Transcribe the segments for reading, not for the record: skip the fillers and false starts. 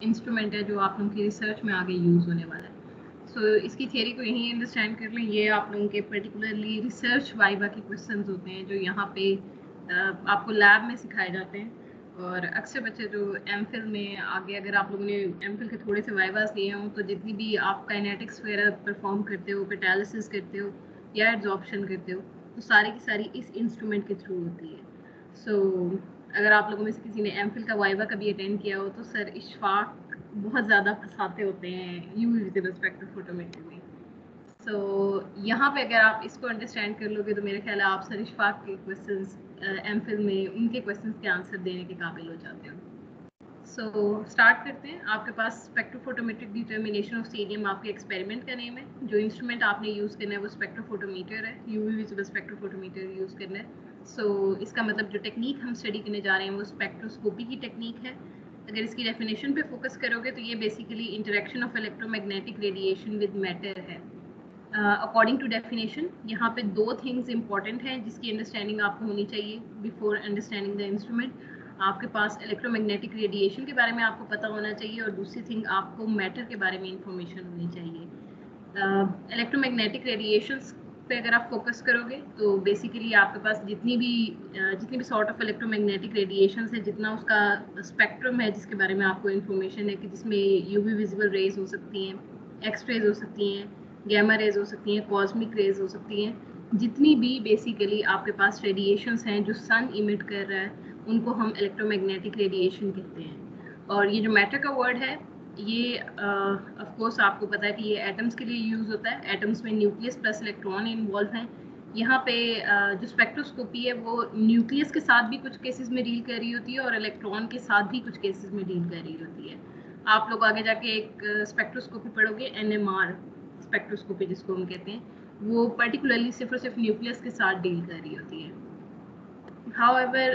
Instrument है जो आप लोगों की रिसर्च में आगे यूज़ होने वाला है। सो इसकी थियरी को यहीं अंडरस्टैंड कर लें। ये आप लोगों के पर्टिकुलरली रिसर्च वाइवा के क्वेश्चंस होते हैं जो यहाँ पे आपको लैब में सिखाए जाते हैं। और अक्सर बच्चे जो एमफिल में आगे, अगर आप लोगों ने एमफिल के थोड़े से वाइवास लिए हों, तो जितनी भी आप काइनेटिक्स वगैरह परफॉर्म करते हो, कैटालिसिस करते हो या एड्जॉर्प्शन करते हो, तो सारी की सारी इस इंस्ट्रूमेंट के थ्रू होती है। सो अगर आप लोगों में से किसी ने एमफिल का वाइवा कभी अटेंड किया हो, तो सर इशफाक बहुत ज़्यादा फंसाते होते हैं यूवी विजिबल स्पेक्ट्रोफोटोमेट्री में। सो यहाँ पे अगर आप इसको अंडरस्टैंड कर लोगे तो मेरा ख्याल है आप सर इशफाक के क्वेश्चंस एमफिल में उनके क्वेश्चंस के आंसर देने के काबिल हो जाते हो। सो स्टार्ट करते हैं। आपके पास स्पेक्ट्रोफोटोमेट्रिक डिटर्मिनेशन ऑफ स्टेडियम आपके एक्सपेरिमेंट का नेम है। जो इंस्ट्रूमेंट आपने यूज़ करना है वो स्पेक्ट्रोफोटोमीटर है, यूवी विजिबल स्पेक्ट्रोफोटोमीटर यूज़ करना है। सो इसका मतलब जो टेक्निक हम स्टडी करने जा रहे हैं वो स्पेक्ट्रोस्कोपी की टेक्निक है। अगर इसकी डेफिनेशन पे फोकस करोगे तो ये basically interaction of electromagnetic radiation with matter है। अकॉर्डिंग टू डेफिनेशन यहाँ पे दो थिंग्स इंपॉर्टेंट हैं जिसकी अंडरस्टैंडिंग आपको होनी चाहिए बिफोर अंडरस्टैंडिंग द इंस्ट्रूमेंट। आपके पास इलेक्ट्रोमैग्नेटिक रेडिएशन के बारे में आपको पता होना चाहिए और दूसरी थिंग आपको मैटर के बारे में इंफॉर्मेशन होनी चाहिए। इलेक्ट्रोमैग्नेटिक रेडिएशंस पे अगर आप फोकस करोगे तो बेसिकली आपके पास जितनी भी सॉर्ट ऑफ इलेक्ट्रोमैग्नेटिक रेडिएशंस है, जितना उसका स्पेक्ट्रम है जिसके बारे में आपको इंफॉर्मेशन है कि जिसमें यूवी विजिबल रेज हो सकती हैं, एक्स रेज हो सकती हैं, गैमा रेज हो सकती हैं, कॉस्मिक रेज हो सकती हैं, जितनी भी बेसिकली आपके पास रेडिएशंस हैं जो सन इमिट कर रहा है उनको हम इलेक्ट्रोमैग्नेटिक रेडिएशन कहते हैं। और ये जो मैटर का वर्ड है ये ऑफ कोर्स आपको पता है कि ये एटम्स के लिए यूज़ होता है। एटम्स में न्यूक्लियस प्लस इलेक्ट्रॉन इन्वॉल्व हैं। यहाँ पे जो स्पेक्ट्रोस्कोपी है वो न्यूक्लियस के साथ भी कुछ केसेस में डील कर रही होती है और इलेक्ट्रॉन के साथ भी कुछ केसेस में डील कर रही होती है। आप लोग आगे जाके एक स्पेक्ट्रोस्कोपी पढ़ोगे, NMR स्पेक्ट्रोस्कोपी जिसको हम कहते हैं, वो पर्टिकुलरली सिर्फ और सिर्फ न्यूक्लियस के साथ डील कर रही होती है। हाउएवर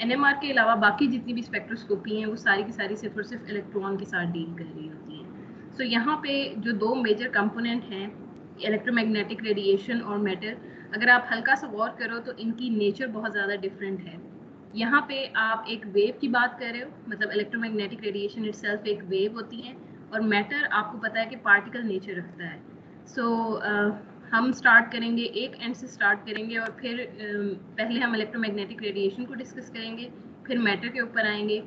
NMR के अलावा बाकी जितनी भी स्पेक्ट्रोस्कोपी हैं वो सारी की सारी सिर्फ और सिर्फ इलेक्ट्रॉन के साथ डील कर रही होती हैं। सो यहाँ पे जो दो मेजर कंपोनेंट हैं इलेक्ट्रोमैग्नेटिक रेडिएशन और मैटर, अगर आप हल्का सा गौर करो तो इनकी नेचर बहुत ज़्यादा डिफरेंट है। यहाँ पे आप एक वेव की बात कर रहे हो, मतलब इलेक्ट्रोमैग्नेटिक रेडिएशन इटसेल्फ एक वेव होती है और मैटर आपको पता है कि पार्टिकल नेचर रखता है। सो हम स्टार्ट करेंगे एक एंड से स्टार्ट करेंगे और फिर पहले हम इलेक्ट्रोमैग्नेटिक रेडिएशन को डिस्कस करेंगे, फिर मैटर के ऊपर आएंगे,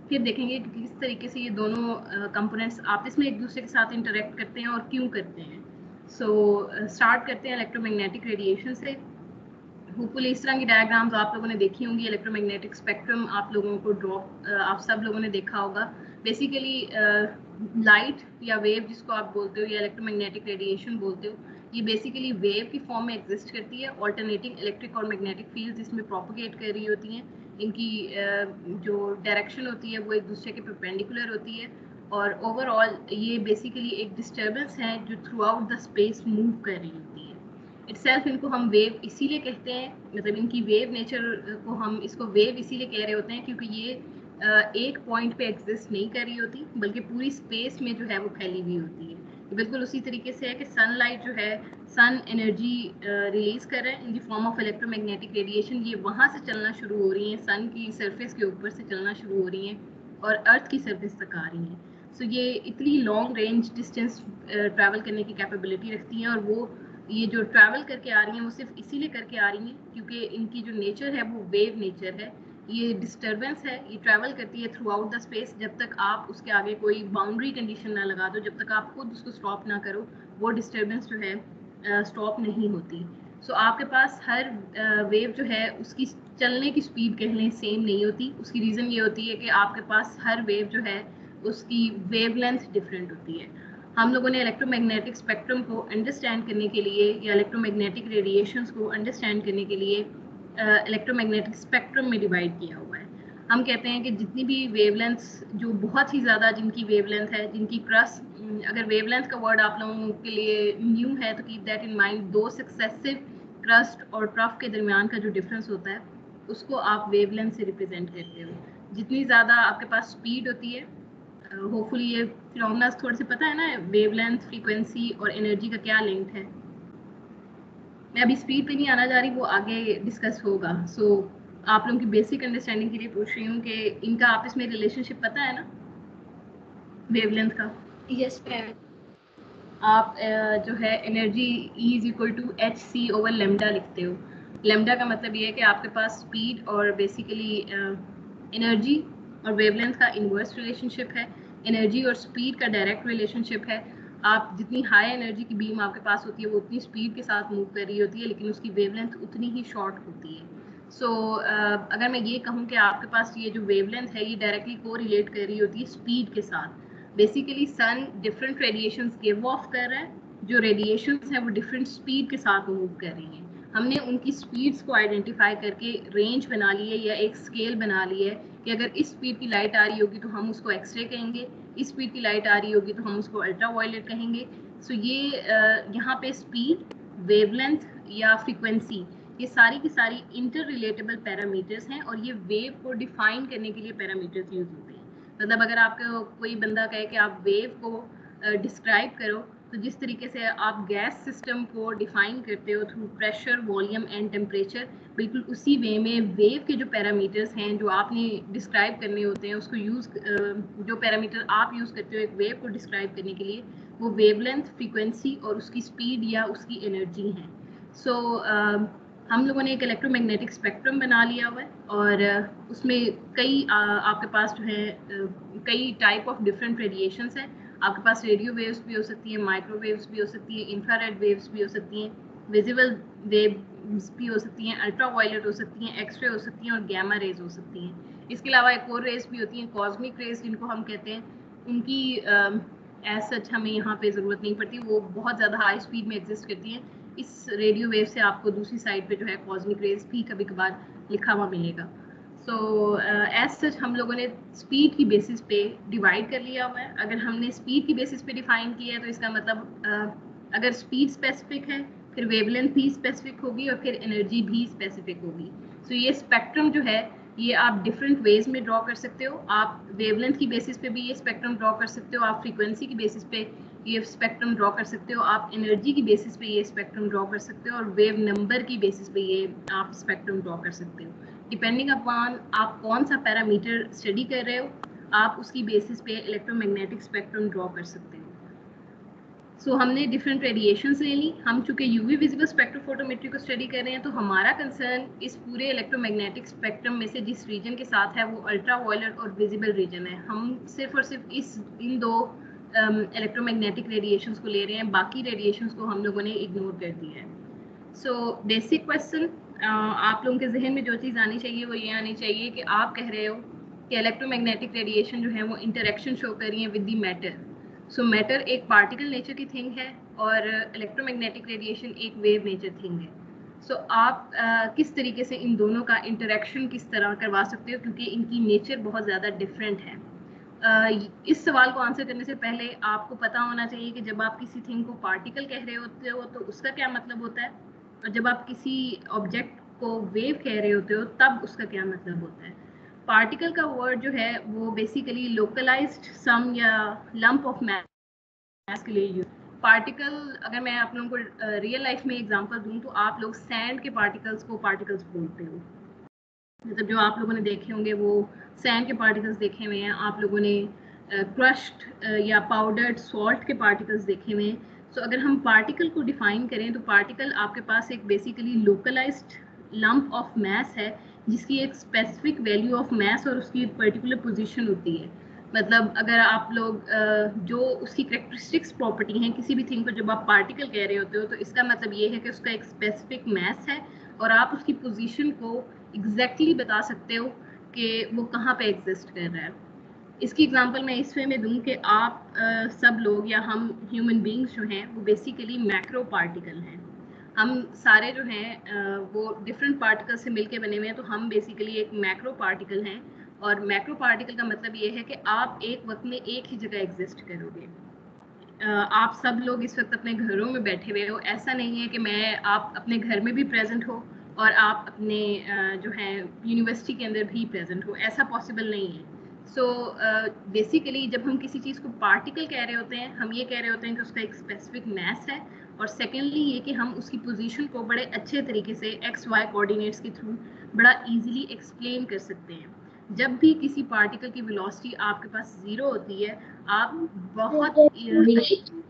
फिर देखेंगे कि किस तरीके से ये दोनों कंपोनेंट्स आपस में एक दूसरे के साथ इंटरेक्ट करते हैं और क्यों करते हैं। सो स्टार्ट करते हैं इलेक्ट्रोमैग्नेटिक रेडिएशन से। होपफुली इस तरह की डायग्राम्स आप लोगों ने देखी होंगी। इलेक्ट्रोमैग्नेटिक स्पेक्ट्रम आप लोगों को आप सब लोगों ने देखा होगा। बेसिकली लाइट या वेव जिसको आप बोलते हो या इलेक्ट्रोमैग्नेटिक रेडिएशन बोलते हो, ये बेसिकली वेव की फॉर्म में एग्जिस्ट करती है। ऑल्टरनेटिंग इलेक्ट्रिक और मैग्नेटिक फील्ड्स इसमें प्रोपोगेट कर रही होती हैं। इनकी जो डायरेक्शन होती है वो एक दूसरे के परपेंडिकुलर होती है और ओवरऑल ये बेसिकली एक डिस्टर्बेंस है जो through out the space move कर रही होती है। इटसेल्फ इनको हम वेव इसीलिए कहते हैं, मतलब इनकी वेव नेचर को हम इसको वेव इसीलिए कह रहे होते हैं क्योंकि ये एक पॉइंट पे एग्जिस्ट नहीं कर रही होती बल्कि पूरी स्पेस में जो है वो फैली हुई होती है। बिल्कुल उसी तरीके से है कि सनलाइट जो है, सन एनर्जी रिलीज कर रहा है in the form of electromagnetic radiation. ये वहाँ से चलना शुरू हो रही हैं, सन की सरफेस के ऊपर से चलना शुरू हो रही हैं और अर्थ की सरफेस तक आ रही हैं। सो ये इतनी लॉन्ग रेंज डिस्टेंस ट्रैवल करने की कैपेबिलिटी रखती हैं और वो ये जो ट्रैवल करके आ रही हैं वो सिर्फ इसीलिए करके आ रही हैं क्योंकि इनकी जो नेचर है वो वेव नेचर है। ये डिस्टर्बेंस है, ये ट्रैवल करती है थ्रू आउट द स्पेस। जब तक आप उसके आगे कोई बाउंड्री कंडीशन ना लगा दो, जब तक आप खुद उसको स्टॉप ना करो, वो डिस्टर्बेंस जो है स्टॉप नहीं होती। सो आपके पास हर वेव जो है उसकी चलने की स्पीड कह लें सेम नहीं होती। उसकी रीज़न ये होती है कि आपके पास हर वेव जो है उसकी वेवलेंथ डिफरेंट होती है। हम लोगों ने इलेक्ट्रोमैग्नेटिक स्पेक्ट्रम को अंडरस्टैंड करने के लिए या इलेक्ट्रोमैग्नेटिक रेडिएशंस को अंडरस्टैंड करने के लिए इलेक्ट्रोमैग्नेटिक स्पेक्ट्रम में डिवाइड किया हुआ है। हम कहते हैं कि जितनी भी वेवलेंथ्स जो बहुत ही ज़्यादा जिनकी वेवलेंथ है, जिनकी क्रस, अगर वेवलेंथ का वर्ड आप लोगों के लिए न्यू है तो कीप दैट इन माइंड। दो सक्सेसिव क्रस्ट और ट्रफ के दरमियान का जो डिफरेंस होता है उसको आप वेवलेंथ से रिप्रेजेंट करते हो। जितनी ज़्यादा आपके पास स्पीड होती है, होपफुली ये फिनोमेना थोड़े से पता है ना, वेवलेंथ, फ्रीक्वेंसी और एनर्जी का क्या लिंक है। मैं अभी स्पीड पे नहीं आना जा रही, वो आगे डिस्कस होगा। सो आप लोगों की बेसिक अंडरस्टैंडिंग के लिए पूछ रही हूँ कि इनका आपस में रिलेशनशिप पता है ना। वेवलेंथ का? Yes ma'am. आप जो है energy E is equal to H C over lambda लिखते हो। लेमडा का मतलब ये है कि आपके पास स्पीड और बेसिकली एनर्जी और वेवलेंथ का इनवर्स रिलेशनशिप है, एनर्जी और स्पीड का डायरेक्ट रिलेशनशिप है। आप जितनी हाई एनर्जी की बीम आपके पास होती है वो उतनी स्पीड के साथ मूव कर रही होती है, लेकिन उसकी वेवलेंथ उतनी ही शॉर्ट होती है। सो अगर मैं ये कहूँ कि आपके पास ये जो वेवलेंथ है ये डायरेक्टली को रिलेट कर रही होती है स्पीड के साथ। Basically sun different radiations give off कर रहा है, जो रेडिएशंस हैं वो डिफरेंट स्पीड के साथ मूव कर रही हैं। हमने उनकी स्पीड्स को आइडेंटिफाई करके रेंज बना ली है या एक स्केल बना ली है कि अगर इस स्पीड की लाइट आ रही होगी तो हम उसको एक्सरे कहेंगे, इस स्पीड की लाइट आ रही होगी तो हम उसको अल्ट्रा वायलेट कहेंगे। सो ये यहाँ पे स्पीड, वेवलेंथ या फ्रीक्वेंसी, ये सारी की सारी इंटर रिलेटेबल पैरामीटर्स हैं और ये वेव को डिफाइन करने के लिए पैरामीटर्स यूज होते हैं। मतलब अगर आपको कोई बंदा कहे कि आप वेव को डिस्क्राइब करो, तो जिस तरीके से आप गैस सिस्टम को डिफाइन करते हो through pressure, volume and temperature, बिल्कुल उसी वे में वेव के जो पैरामीटर्स हैं जो आपने डिस्क्राइब करने होते हैं उसको यूज़, जो पैरामीटर आप यूज़ करते हो एक वेव को डिस्क्राइब करने के लिए, वो वेवलेंथ, फ्रीक्वेंसी और उसकी स्पीड या उसकी एनर्जी हैं। सो हम लोगों ने एक इलेक्ट्रोमैग्नेटिक स्पेक्ट्रम बना लिया हुआ है और उसमें कई आपके पास जो है कई टाइप ऑफ डिफरेंट रेडिएशंस हैं। आपके पास रेडियो वेव्स भी हो सकती हैं, माइक्रोवेव्स भी हो सकती हैं, इंफ्रारेड वेव्स भी हो सकती हैं, विजिबल वेव्स भी हो सकती हैं, अल्ट्रा वायलेट हो सकती हैं, एक्सरे हो सकती हैं और गैमा रेज हो सकती हैं। इसके अलावा एक और रेज भी होती हैं कॉस्मिक रेज जिनको हम कहते हैं, उनकी एज सच हमें यहाँ पे ज़रूरत नहीं पड़ती, वो बहुत ज़्यादा हाई स्पीड में एग्जिस्ट करती हैं। इस रेडियो वेव से आपको दूसरी साइड पे जो है कॉस्मिक रेज भी कभी कभार लिखा हुआ मिलेगा। सो एज सच हम लोगों ने स्पीड की बेसिस पे डिवाइड कर लिया हुआ है। अगर हमने स्पीड की बेसिस पे डिफाइन किया है तो इसका मतलब अगर स्पीड स्पेसिफिक है फिर वेवलेंथ भी स्पेसिफिक होगी और फिर एनर्जी भी स्पेसिफिक होगी। सो ये स्पेक्ट्रम जो है ये आप डिफरेंट वेज में ड्रॉ कर सकते हो। आप वेवलेंथ की बेसिस पे भी ये स्पेक्ट्रम ड्रॉ कर सकते हो, आप फ्रीक्वेंसी की बेसिस पे ये स्पेक्ट्रम ड्रॉ कर सकते हो, आप एनर्जी की बेसिस पे ये स्पेक्ट्रम ड्रॉ कर सकते हो और वेव नंबर की बेसिस पे ये आप स्पेक्ट्रम ड्रॉ कर सकते हो। डिपेंडिंग अपॉन आप कौन सा पैरामीटर स्टडी कर रहे हो, आप उसकी बेसिस पे इलेक्ट्रोमैग्नेटिक स्पेक्ट्रम ड्रॉ कर सकते हो। सो हमने डिफरेंट रेडिएशंस ले ली। हम चूंकि यूवी विजिबल स्पेक्ट्रोफोटोमेट्री को स्टडी कर रहे हैं तो हमारा कंसर्न इस पूरे इलेक्ट्रोमैग्नेटिक स्पेक्ट्रम में से जिस रीजन के साथ है वो अल्ट्रा वायलेट और विजिबल रीजन है। हम सिर्फ और सिर्फ इन दो इलेक्ट्रोमैग्नेटिक रेडिएशंस को ले रहे हैं, बाकी रेडिएशंस को हम लोगों ने इग्नोर कर दिया है। सो बेसिक क्वेश्चन आप लोगों के जहन में जो चीज़ आनी चाहिए वो ये आनी चाहिए कि आप कह रहे हो कि इलेक्ट्रोमैग्नेटिक रेडिएशन जो है वो इंटरेक्शन शो कर रही है with the matter. So matter एक पार्टिकल नेचर की थिंग है और इलेक्ट्रोमैग्नेटिक रेडिएशन एक वेव नेचर थिंग है। सो आप किस तरीके से इन दोनों का इंटरेक्शन किस तरह करवा सकते हो, क्योंकि इनकी नेचर बहुत ज़्यादा डिफरेंट है। इस सवाल को आंसर करने से पहले आपको पता होना चाहिए कि जब आप किसी थिंग को पार्टिकल कह रहे होते हो तो उसका क्या मतलब होता है, और जब आप किसी ऑब्जेक्ट को वेव कह रहे होते हो तब उसका क्या मतलब होता है। पार्टिकल का वर्ड जो है वो बेसिकली लोकलाइज्ड सम या लंप ऑफ मैस के लिए यूज। पार्टिकल, अगर मैं आप लोगों को रियल लाइफ में एग्जांपल दूं तो आप लोग सैंड के पार्टिकल्स को पार्टिकल्स बोलते हो। मतलब जो आप लोगों ने देखे होंगे वो सैंड के पार्टिकल्स देखे हुए हैं, आप लोगों ने क्रश्ड या पाउडर्ड सॉल्ट के पार्टिकल्स देखे हुए हैं। सो अगर हम पार्टिकल को डिफाइन करें तो पार्टिकल आपके पास एक basically localised lump of mass है जिसकी एक स्पेसिफिक वैल्यू ऑफ मैस और उसकी पर्टिकुलर पोजीशन होती है। मतलब अगर आप लोग जो उसकी करेक्टरिस्टिक्स प्रॉपर्टी हैं किसी भी थिंग को जब आप पार्टिकल कह रहे होते हो तो इसका मतलब ये है कि उसका एक स्पेसिफिक मैस है और आप उसकी पोजीशन को एग्जैक्टली बता सकते हो कि वो कहाँ पे एग्जिस्ट कर रहा है। इसकी एग्जांपल मैं इस वे में दूं कि आप सब लोग या हम ह्यूमन बींग्स जो हैं वो बेसिकली मैक्रो पार्टिकल हैं। हम सारे जो हैं वो डिफरेंट पार्टिकल से मिलके बने हुए हैं, तो हम बेसिकली एक मैक्रो पार्टिकल हैं। और मैक्रो पार्टिकल का मतलब ये है कि आप एक वक्त में एक ही जगह एग्जिस्ट करोगे। आप सब लोग इस वक्त अपने घरों में बैठे हुए हो, ऐसा नहीं है कि आप अपने घर में भी प्रेजेंट हो और आप अपने जो है यूनिवर्सिटी के अंदर भी प्रेजेंट हो, ऐसा पॉसिबल नहीं है। सो बेसिकली जब हम किसी चीज़ को पार्टिकल कह रहे होते हैं हम ये कह रहे होते हैं कि उसका एक स्पेसिफिक मैस है, और सेकेंडली ये कि हम उसकी पोजीशन को बड़े अच्छे तरीके से एक्स वाई कोऑर्डिनेट्स के थ्रू बड़ा इजीली एक्सप्लेन कर सकते हैं। जब भी किसी पार्टिकल की वेलोसिटी आपके पास 0 होती है, आप बहुत बच्चों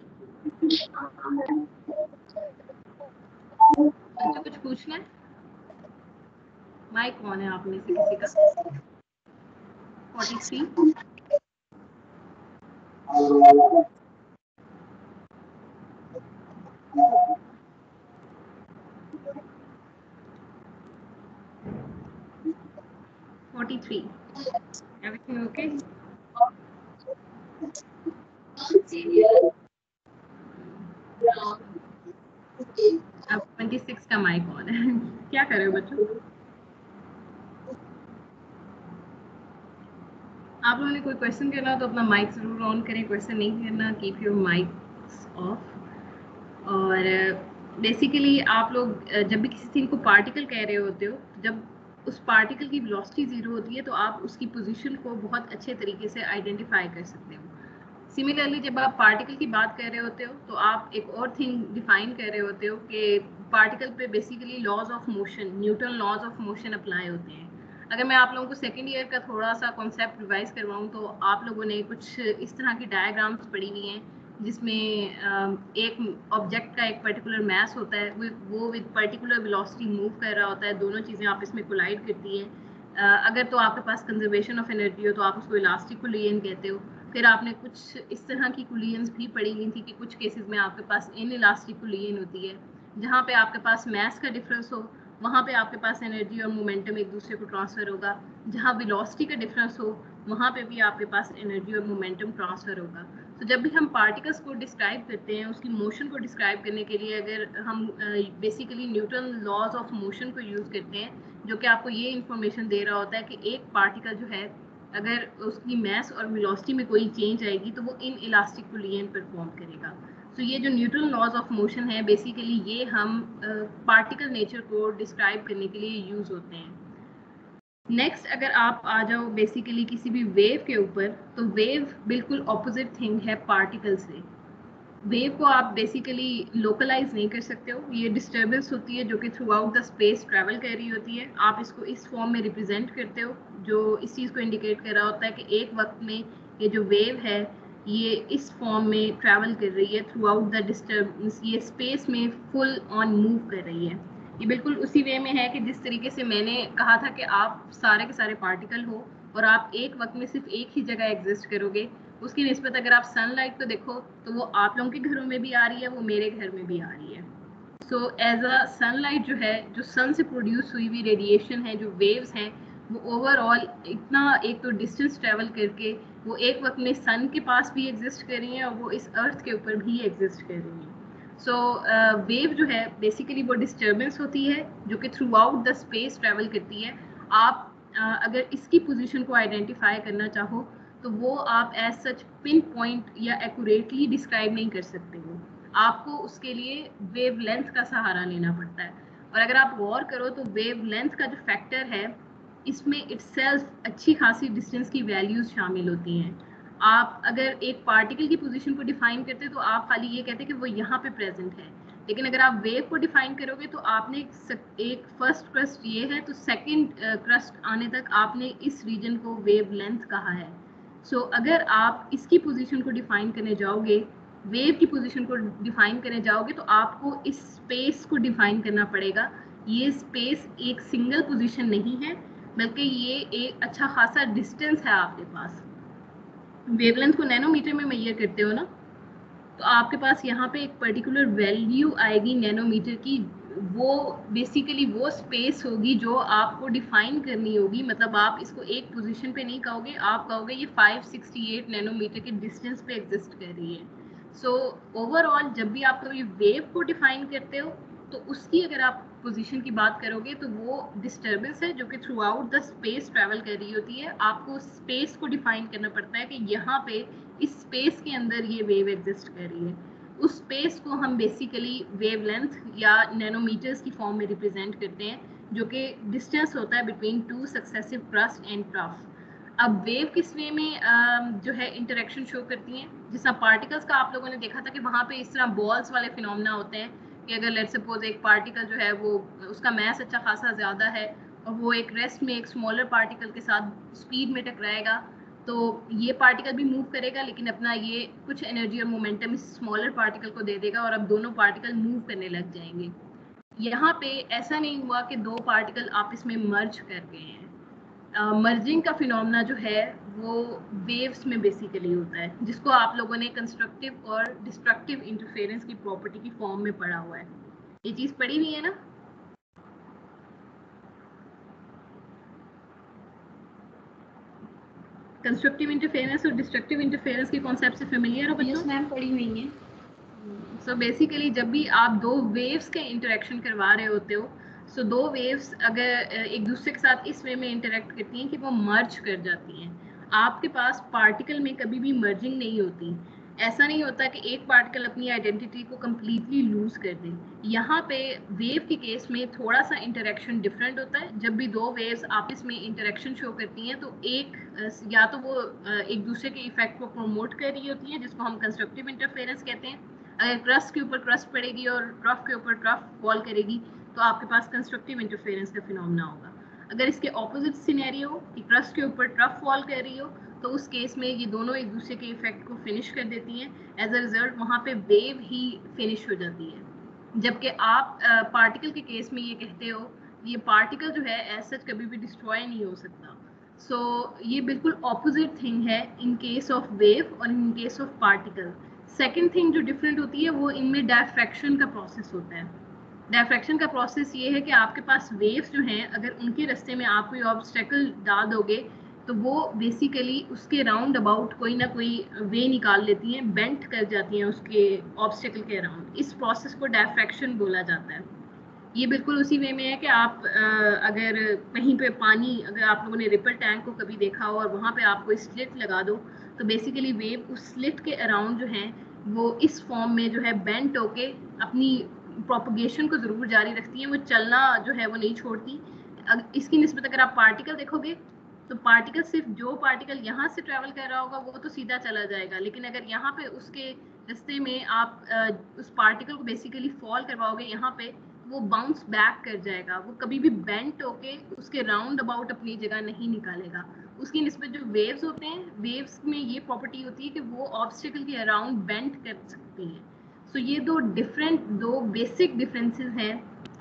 कुछ पूछना है? माइक कौन है आप में से किसी का? 43 43 everything okay? अब 26 का माइक ऑन है। क्या कर रहे हो बच्चों? आप लोगों ने कोई क्वेश्चन करना तो अपना माइक जरूर ऑन करें, क्वेश्चन नहीं करना कीप योर माइक्स ऑफ। और बेसिकली आप लोग जब भी किसी चीज़ को पार्टिकल कह रहे होते हो, जब उस पार्टिकल की वेलोसिटी 0 होती है तो आप उसकी पोजीशन को बहुत अच्छे तरीके से आइडेंटिफाई कर सकते हो। सिमिलरली जब आप पार्टिकल की बात कर रहे होते हो तो आप एक और थिंग डिफाइन कर रहे होते हो कि पार्टिकल पे basically laws of motion, Newton laws of motion apply होते हैं। अगर मैं आप लोगों को सेकेंड ईयर का थोड़ा सा कॉन्सेप्ट रिवाइज करवाऊँ तो आप लोगों ने कुछ इस तरह की डायग्राम्स पढ़ी हुई हैं जिसमें एक ऑब्जेक्ट का एक पर्टिकुलर मास होता है, वो विद पर्टिकुलर वेलोसिटी मूव कर रहा होता है, दोनों चीज़ें आपस में कोलाइड करती हैं। अगर तो आपके पास कंजर्वेशन ऑफ एनर्जी हो तो आप उसको इलास्टिक कोलिजन कहते हो। फिर आपने कुछ इस तरह की कोलिजन्स भी पढ़ी हुई थी कि कुछ केसेस में आपके पास इन इलास्टिक कोलिजन होती है, जहाँ पे आपके पास मास का डिफरेंस हो वहाँ पे आपके पास एनर्जी और मोमेंटम एक दूसरे को ट्रांसफर होगा। जहाँ वेलोसिटी का डिफरेंस हो वहाँ पे भी आपके पास एनर्जी और मोमेंटम ट्रांसफर होगा। तो जब भी हम पार्टिकल्स को डिस्क्राइब करते हैं, उसकी मोशन को डिस्क्राइब करने के लिए अगर हम basically Newton laws of motion को यूज़ करते हैं, जो कि आपको ये इंफॉर्मेशन दे रहा होता है कि एक पार्टिकल जो है अगर उसकी मास और वेलोसिटी में कोई चेंज आएगी तो वो इन इलास्टिक कोलिजन परफॉर्म करेगा। तो ये जो न्यूटन लॉज ऑफ मोशन है बेसिकली ये हम पार्टिकल नेचर को डिस्क्राइब करने के लिए यूज़ होते हैं। नेक्स्ट अगर आप आ जाओ बेसिकली किसी भी वेव के ऊपर, तो वेव बिल्कुल ऑपोजिट थिंग है पार्टिकल से। वेव को आप बेसिकली लोकलाइज नहीं कर सकते हो, ये डिस्टर्बेंस होती है जो कि through out the space travel कर रही होती है। आप इसको इस फॉर्म में रिप्रेजेंट करते हो जो इस चीज़ को इंडिकेट कर रहा होता है कि एक वक्त में ये जो वेव है ये इस फॉर्म में ट्रैवल कर रही है थ्रू आउट द डिस्टर्बेंस, ये स्पेस में फुल ऑन मूव कर रही है। ये बिल्कुल उसी वे में है कि जिस तरीके से मैंने कहा था कि आप सारे के सारे पार्टिकल हो और आप एक वक्त में सिर्फ एक ही जगह एग्जिस्ट करोगे, उसकी निस्बत अगर आप सनलाइट को देखो तो वो आप लोगों के घरों में भी आ रही है, वो मेरे घर में भी आ रही है। सो एज अ सनलाइट जो है, जो सन से प्रोड्यूस हुई हुई रेडिएशन है, जो वेव्स हैं, वो ओवरऑल इतना एक तो डिस्टेंस ट्रेवल करके वो एक वक्त में सन के पास भी एग्जिस्ट कर रही हैं और वो इस अर्थ के ऊपर भी एग्जिस्ट कर रही हैं। सो वेव जो है बेसिकली वो डिस्टर्बेंस होती है जो कि through out the space travel करती है। आप अगर इसकी पोजीशन को आइडेंटिफाई करना चाहो तो वो आप एज सच पिन पॉइंट या एक्यूरेटली डिस्क्राइब नहीं कर सकते हो, आपको उसके लिए वेव लेंथ का सहारा लेना पड़ता है। और अगर आप गौर करो तो वेव लेंथ का जो फैक्टर है इसमें इटसेल्फ अच्छी खासी डिस्टेंस की वैल्यूज शामिल होती हैं। आप अगर एक पार्टिकल की पोजीशन को डिफाइन करते तो आप खाली ये कहते कि वो यहाँ पे प्रेजेंट है, लेकिन अगर आप वेव को डिफाइन करोगे तो आपने एक फर्स्ट क्रस्ट ये है तो सेकंड क्रस्ट आने तक आपने इस रीजन को वेव लेंथ कहा है। सो अगर आप इसकी पोजीशन को डिफाइन करने जाओगे, वेव की पोजीशन को डिफाइन करने जाओगे तो आपको इस स्पेस को डिफाइन करना पड़ेगा। ये स्पेस एक सिंगल पोजीशन नहीं है बल्कि ये एक अच्छा खासा डिस्टेंस है आपके पास। वेवलेंथ को नैनोमीटर में मेजर करते हो ना, तो आपके पास यहाँ पे एक पर्टिकुलर वैल्यू आएगी नैनोमीटर की, वो बेसिकली वो स्पेस होगी जो आपको डिफाइन करनी होगी। मतलब आप इसको एक पोजीशन पे नहीं कहोगे, आप कहोगे ये 568 नैनोमीटर के डिस्टेंस पे एग्जिस्ट कर रही है। सो ओवरऑल जब भी आप ये वेव को डिफाइन करते हो तो उसकी अगर आप पोजीशन की बात करोगे तो वो डिस्टर्बेंस है जो कि through out the space travel कर रही होती है। आपको स्पेस को डिफाइन करना पड़ता है कि यहाँ पे इस स्पेस के अंदर ये वेव एग्जिस्ट कर रही है। उस स्पेस को हम बेसिकली वेवलेंथ या नैनोमीटर्स की फॉर्म में रिप्रेजेंट करते हैं, जो कि डिस्टेंस होता है between two successive crust and trough. अब वेव किस वे में जो है इंटरेक्शन शो करती हैं, जिस तरह पार्टिकल्स का आप लोगों ने देखा था कि वहाँ पे इस तरह बॉल्स वाले फिनोमेना होते हैं कि अगर लेट्स सपोज एक पार्टिकल जो है वो उसका मास अच्छा खासा ज़्यादा है और वो एक रेस्ट में एक स्मॉलर पार्टिकल के साथ स्पीड में टकराएगा, तो ये पार्टिकल भी मूव करेगा लेकिन अपना ये कुछ एनर्जी और मोमेंटम इस स्मॉलर पार्टिकल को दे देगा और अब दोनों पार्टिकल मूव करने लग जाएंगे। यहाँ पे ऐसा नहीं हुआ कि दो पार्टिकल आपस में मर्ज कर गए हैं। मर्जिंग का फिनोमेना जो है वो वेव्स में बेसिकली होता है, जिसको आप लोगों ने कंस्ट्रक्टिव और डिस्ट्रक्टिव इंटरफेरेंस की प्रॉपर्टी की फॉर्म में पढ़ा हुआ है। ये चीज पढ़ी हुई है ना? कंस्ट्रक्टिव इंटरफेरेंस और डिस्ट्रक्टिव इंटरफेरेंस के कॉन्सेप्ट से फेमिलियर हो बच्चों? यस मैम, पढ़ी हुई है। सो बेसिकली जब भी आप दो वेव्स के इंटरेक्शन करवा रहे होते हो, सो दो वेव्स अगर एक दूसरे के साथ इस वे में इंटरेक्ट करती हैं कि वो मर्ज कर जाती हैं। आपके पास पार्टिकल में कभी भी मर्जिंग नहीं होती। ऐसा नहीं होता कि एक पार्टिकल अपनी आइडेंटिटी को कम्प्लीटली लूज कर दे। यहाँ पे वेव के केस में थोड़ा सा इंटरेक्शन डिफरेंट होता है। जब भी दो वेव्स आपस में इंटरेक्शन शो करती हैं तो एक या तो वो एक दूसरे के इफेक्ट को प्रमोट कर रही होती हैं, जिसको हम कंस्ट्रक्टिव इंटरफेरेंस कहते हैं। अगर क्रस्ट के ऊपर क्रस्ट पड़ेगी और ट्रफ के ऊपर ट्रफ फॉल करेगी तो आपके पास कंस्ट्रक्टिव इंटरफेरेंस का फिनोमेना होगा। अगर इसके ऑपोजिट सिनेरियो कि क्रस्ट के ऊपर ट्रफ फॉल कर रही हो तो उस केस में ये दोनों एक दूसरे के इफेक्ट को फिनिश कर देती हैं। एज अ रिजल्ट वहाँ पे वेव ही फिनिश हो जाती है। जबकि आप पार्टिकल के केस में ये कहते हो ये पार्टिकल जो है एज सच कभी भी डिस्ट्रॉय नहीं हो सकता। सो ये बिल्कुल ऑपोजिट थिंग है इन केस ऑफ वेव और in case of particle. Second thing जो डिफरेंट होती है वो इनमें डायफ्रैक्शन का प्रोसेस होता है। डायफ्रैक्शन का प्रोसेस ये है कि आपके पास वेव्स जो हैं अगर उनके रास्ते में आप कोई ऑब्स्टेकल डाल दोगे तो वो बेसिकली उसके राउंड अबाउट कोई ना कोई वे निकाल लेती हैं, बेंट कर जाती हैं उसके ऑब्स्टेकल के अराउंड। इस प्रोसेस को डायफ्रैक्शन बोला जाता है। ये बिल्कुल उसी वे में है कि आप अगर कहीं पे पानी, अगर आप लोगों ने रिपल टैंक को कभी देखा हो और वहाँ पे आप कोई स्लिट लगा दो तो बेसिकली वेव उस स्लिट के अराउंड जो है वो इस फॉर्म में जो है बेंट होके अपनी प्रोपगेशन को जरूर जारी रखती है, वो चलना जो है वो नहीं छोड़ती। इसकी निस्बत अगर आप पार्टिकल देखोगे तो पार्टिकल सिर्फ जो पार्टिकल यहाँ से ट्रेवल कर रहा होगा वो तो सीधा चला जाएगा, लेकिन अगर यहाँ पे उसके रास्ते में आप उस पार्टिकल को बेसिकली फॉल करवाओगे यहाँ पे, वो बाउंस बैक कर जाएगा, वो कभी भी बेंट होके उसके राउंड अबाउट अपनी जगह नहीं निकालेगा। उसकी निस्बत जो वेव्स होते हैं, वेव्स में ये प्रॉपर्टी होती है कि वो ऑब्स्टिकल के अराउंड बेंट कर सकती हैं। सो ये दो बेसिक डिफरेंसेस हैं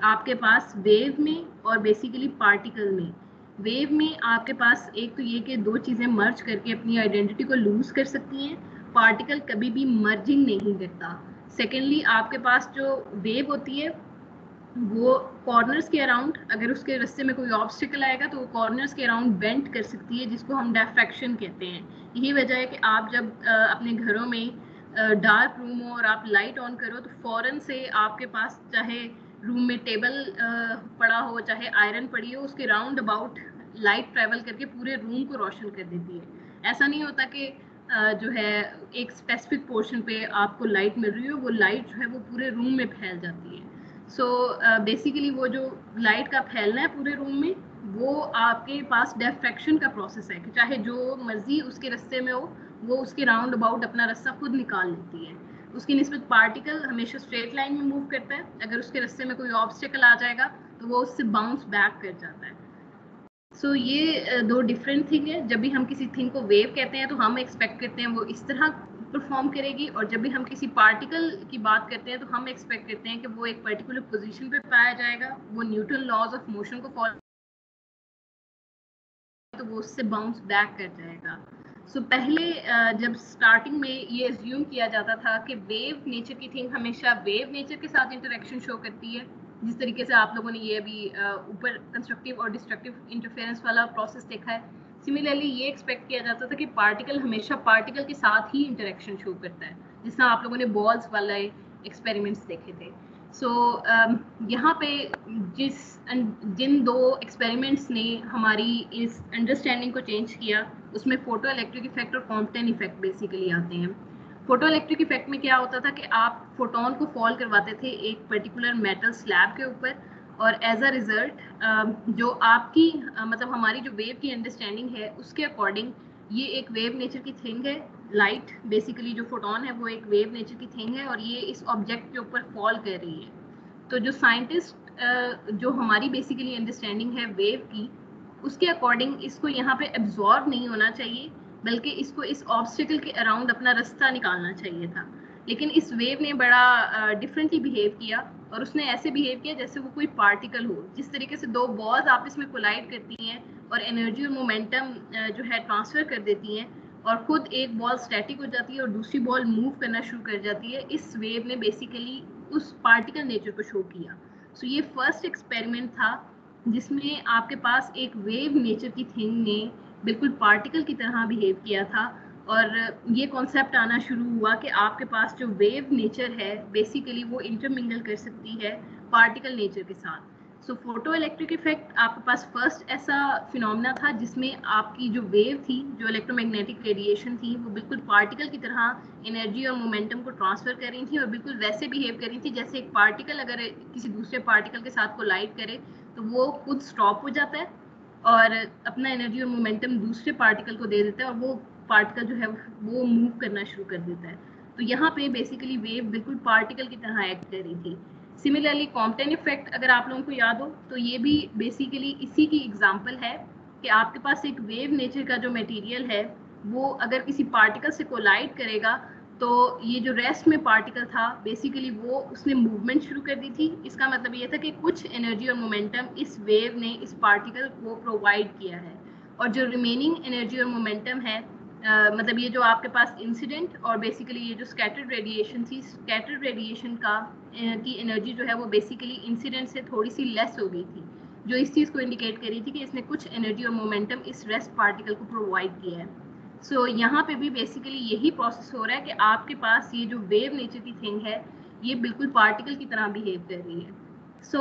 आपके पास वेव में और बेसिकली पार्टिकल में। वेव में आपके पास एक तो ये कि दो चीज़ें मर्ज करके अपनी आइडेंटिटी को लूज कर सकती हैं, पार्टिकल कभी भी मर्जिंग नहीं करता। सेकेंडली आपके पास जो वेव होती है वो कॉर्नर्स के अराउंड, अगर उसके रास्ते में कोई ऑब्स्टिकल आएगा तो वो कॉर्नर्स के अराउंड बेंट कर सकती है, जिसको हम डायफ्रैक्शन कहते हैं। यही वजह है कि आप जब अपने घरों में डार्क रूम हो और आप लाइट ऑन करो तो फौरन से आपके पास चाहे रूम में टेबल पड़ा हो चाहे आयरन पड़ी हो, उसके राउंड अबाउट लाइट ट्रेवल करके पूरे रूम को रोशन कर देती है। ऐसा नहीं होता कि जो है एक स्पेसिफिक पोर्शन पे आपको लाइट मिल रही हो, वो लाइट जो है वो पूरे रूम में फैल जाती है। सो बेसिकली वो जो लाइट का फैलना है पूरे रूम में, वो आपके पास डिफ्रैक्शन का प्रोसेस है कि चाहे जो मर्जी उसके रास्ते में हो वो उसके राउंड अबाउट अपना रास्ता खुद निकाल लेती है। उसकी निस्बत पार्टिकल हमेशा स्ट्रेट लाइन में मूव करता है, अगर उसके रास्ते में कोई ऑब्स्टिकल आ जाएगा तो वो उससे बाउंस बैक कर जाता है। सो ये दो डिफरेंट थिंग है। जब भी हम किसी थिंग को वेव कहते हैं तो हम एक्सपेक्ट करते हैं वो इस तरह परफॉर्म करेगी, और जब भी हम किसी पार्टिकल की बात करते हैं तो हम एक्सपेक्ट करते हैं कि वो एक पर्टिकुलर पोजीशन पे पाया जाएगा, वो न्यूटन लॉज ऑफ मोशन को फॉलो तो वो उससे बाउंस बैक कर जाएगा। सो पहले जब स्टार्टिंग में ये एज्यूम किया जाता था कि वेव नेचर की थिंग हमेशा वेव नेचर के साथ इंटरेक्शन शो करती है, जिस तरीके से आप लोगों ने ये अभी ऊपर कंस्ट्रक्टिव और डिस्ट्रक्टिव इंटरफेरेंस वाला प्रोसेस देखा है, सिमिलरली ये एक्सपेक्ट किया जाता था कि पार्टिकल हमेशा पार्टिकल के साथ ही इंटरेक्शन शो करता है, जिस तरह आप लोगों ने बॉल्स वाले एक्सपेरिमेंट्स देखे थे। सो यहाँ पे जिन दो एक्सपेरिमेंट्स ने हमारी इस अंडरस्टैंडिंग को चेंज किया, उसमें फोटो इलेक्ट्रिक इफेक्ट और कॉम्पटन इफेक्ट बेसिकली आते हैं। फोटो इलेक्ट्रिक इफेक्ट में क्या होता था कि आप फोटोन को फॉल करवाते थे एक पर्टिकुलर मेटल स्लैब के ऊपर, और एज अ रिजल्ट जो आपकी मतलब हमारी जो वेव की अंडरस्टैंडिंग है उसके अकॉर्डिंग ये एक वेव नेचर की थिंग है। लाइट बेसिकली जो फोटोन है वो एक वेव नेचर की थिंग है और ये इस ऑब्जेक्ट के ऊपर फॉल कर रही है। तो जो साइंटिस्ट जो हमारी बेसिकली अंडरस्टैंडिंग है वेव की, उसके अकॉर्डिंग इसको यहाँ पे एब्जॉर्ब नहीं होना चाहिए, बल्कि इसको इस ऑब्स्टिकल के अराउंड अपना रास्ता निकालना चाहिए था। लेकिन इस वेव ने बड़ा डिफरेंटली बिहेव किया, और उसने ऐसे बिहेव किया जैसे वो कोई पार्टिकल हो। जिस तरीके से दो बॉल्स आपस में कोलाइड करती हैं और एनर्जी और मोमेंटम जो है ट्रांसफर कर देती हैं, और खुद एक बॉल स्टैटिक हो जाती है और दूसरी बॉल मूव करना शुरू कर जाती है, इस वेव ने बेसिकली उस पार्टिकल नेचर को शो किया। सो ये फर्स्ट एक्सपेरिमेंट था जिसमें आपके पास एक वेव नेचर की थिंग ने बिल्कुल पार्टिकल की तरह बिहेव किया था, और ये कॉन्सेप्ट आना शुरू हुआ कि आपके पास जो वेव नेचर है बेसिकली वो इंटरमिंगल कर सकती है पार्टिकल नेचर के साथ। सो फोटो इलेक्ट्रिक इफेक्ट आपके पास फर्स्ट ऐसा फिनोमेना था जिसमें आपकी जो वेव थी, जो इलेक्ट्रोमैग्नेटिक रेडिएशन थी, वो बिल्कुल पार्टिकल की तरह एनर्जी और मोमेंटम को ट्रांसफर कर रही थी, और बिल्कुल वैसे बिहेव कर रही थी जैसे एक पार्टिकल अगर किसी दूसरे पार्टिकल के साथ कोलाइड करे तो वो खुद स्टॉप हो जाता है और अपना एनर्जी और मोमेंटम दूसरे पार्टिकल को दे देता है, और वो पार्टिकल जो है वो मूव करना शुरू कर देता है। तो यहाँ पे बेसिकली वेव बिल्कुल पार्टिकल की तरह एक्ट कर रही थी। सिमिलरली कॉम्पटन इफेक्ट अगर आप लोगों को याद हो तो ये भी बेसिकली इसी की एग्जांपल है कि आपके पास एक वेव नेचर का जो मटेरियल है वो अगर किसी पार्टिकल से कोलाइड करेगा तो ये जो रेस्ट में पार्टिकल था बेसिकली वो उसने मूवमेंट शुरू कर दी थी। इसका मतलब ये था कि कुछ एनर्जी और मोमेंटम इस वेव ने इस पार्टिकल को प्रोवाइड किया है, और जो रिमेनिंग एनर्जी और मोमेंटम है मतलब ये जो आपके पास इंसिडेंट और बेसिकली ये जो स्कैटर्ड रेडिएशन थी, स्कैटर्ड रेडिएशन का की एनर्जी जो है वो बेसिकली इंसिडेंट से थोड़ी सी लेस हो गई थी, जो इस चीज़ को इंडिकेट कर रही थी कि इसने कुछ एनर्जी और मोमेंटम इस रेस्ट पार्टिकल को प्रोवाइड किया है। सो यहाँ पे भी बेसिकली यही प्रोसेस हो रहा है कि आपके पास ये जो वेव नेचर की थिंग है ये बिल्कुल पार्टिकल की तरह बिहेव कर रही है। सो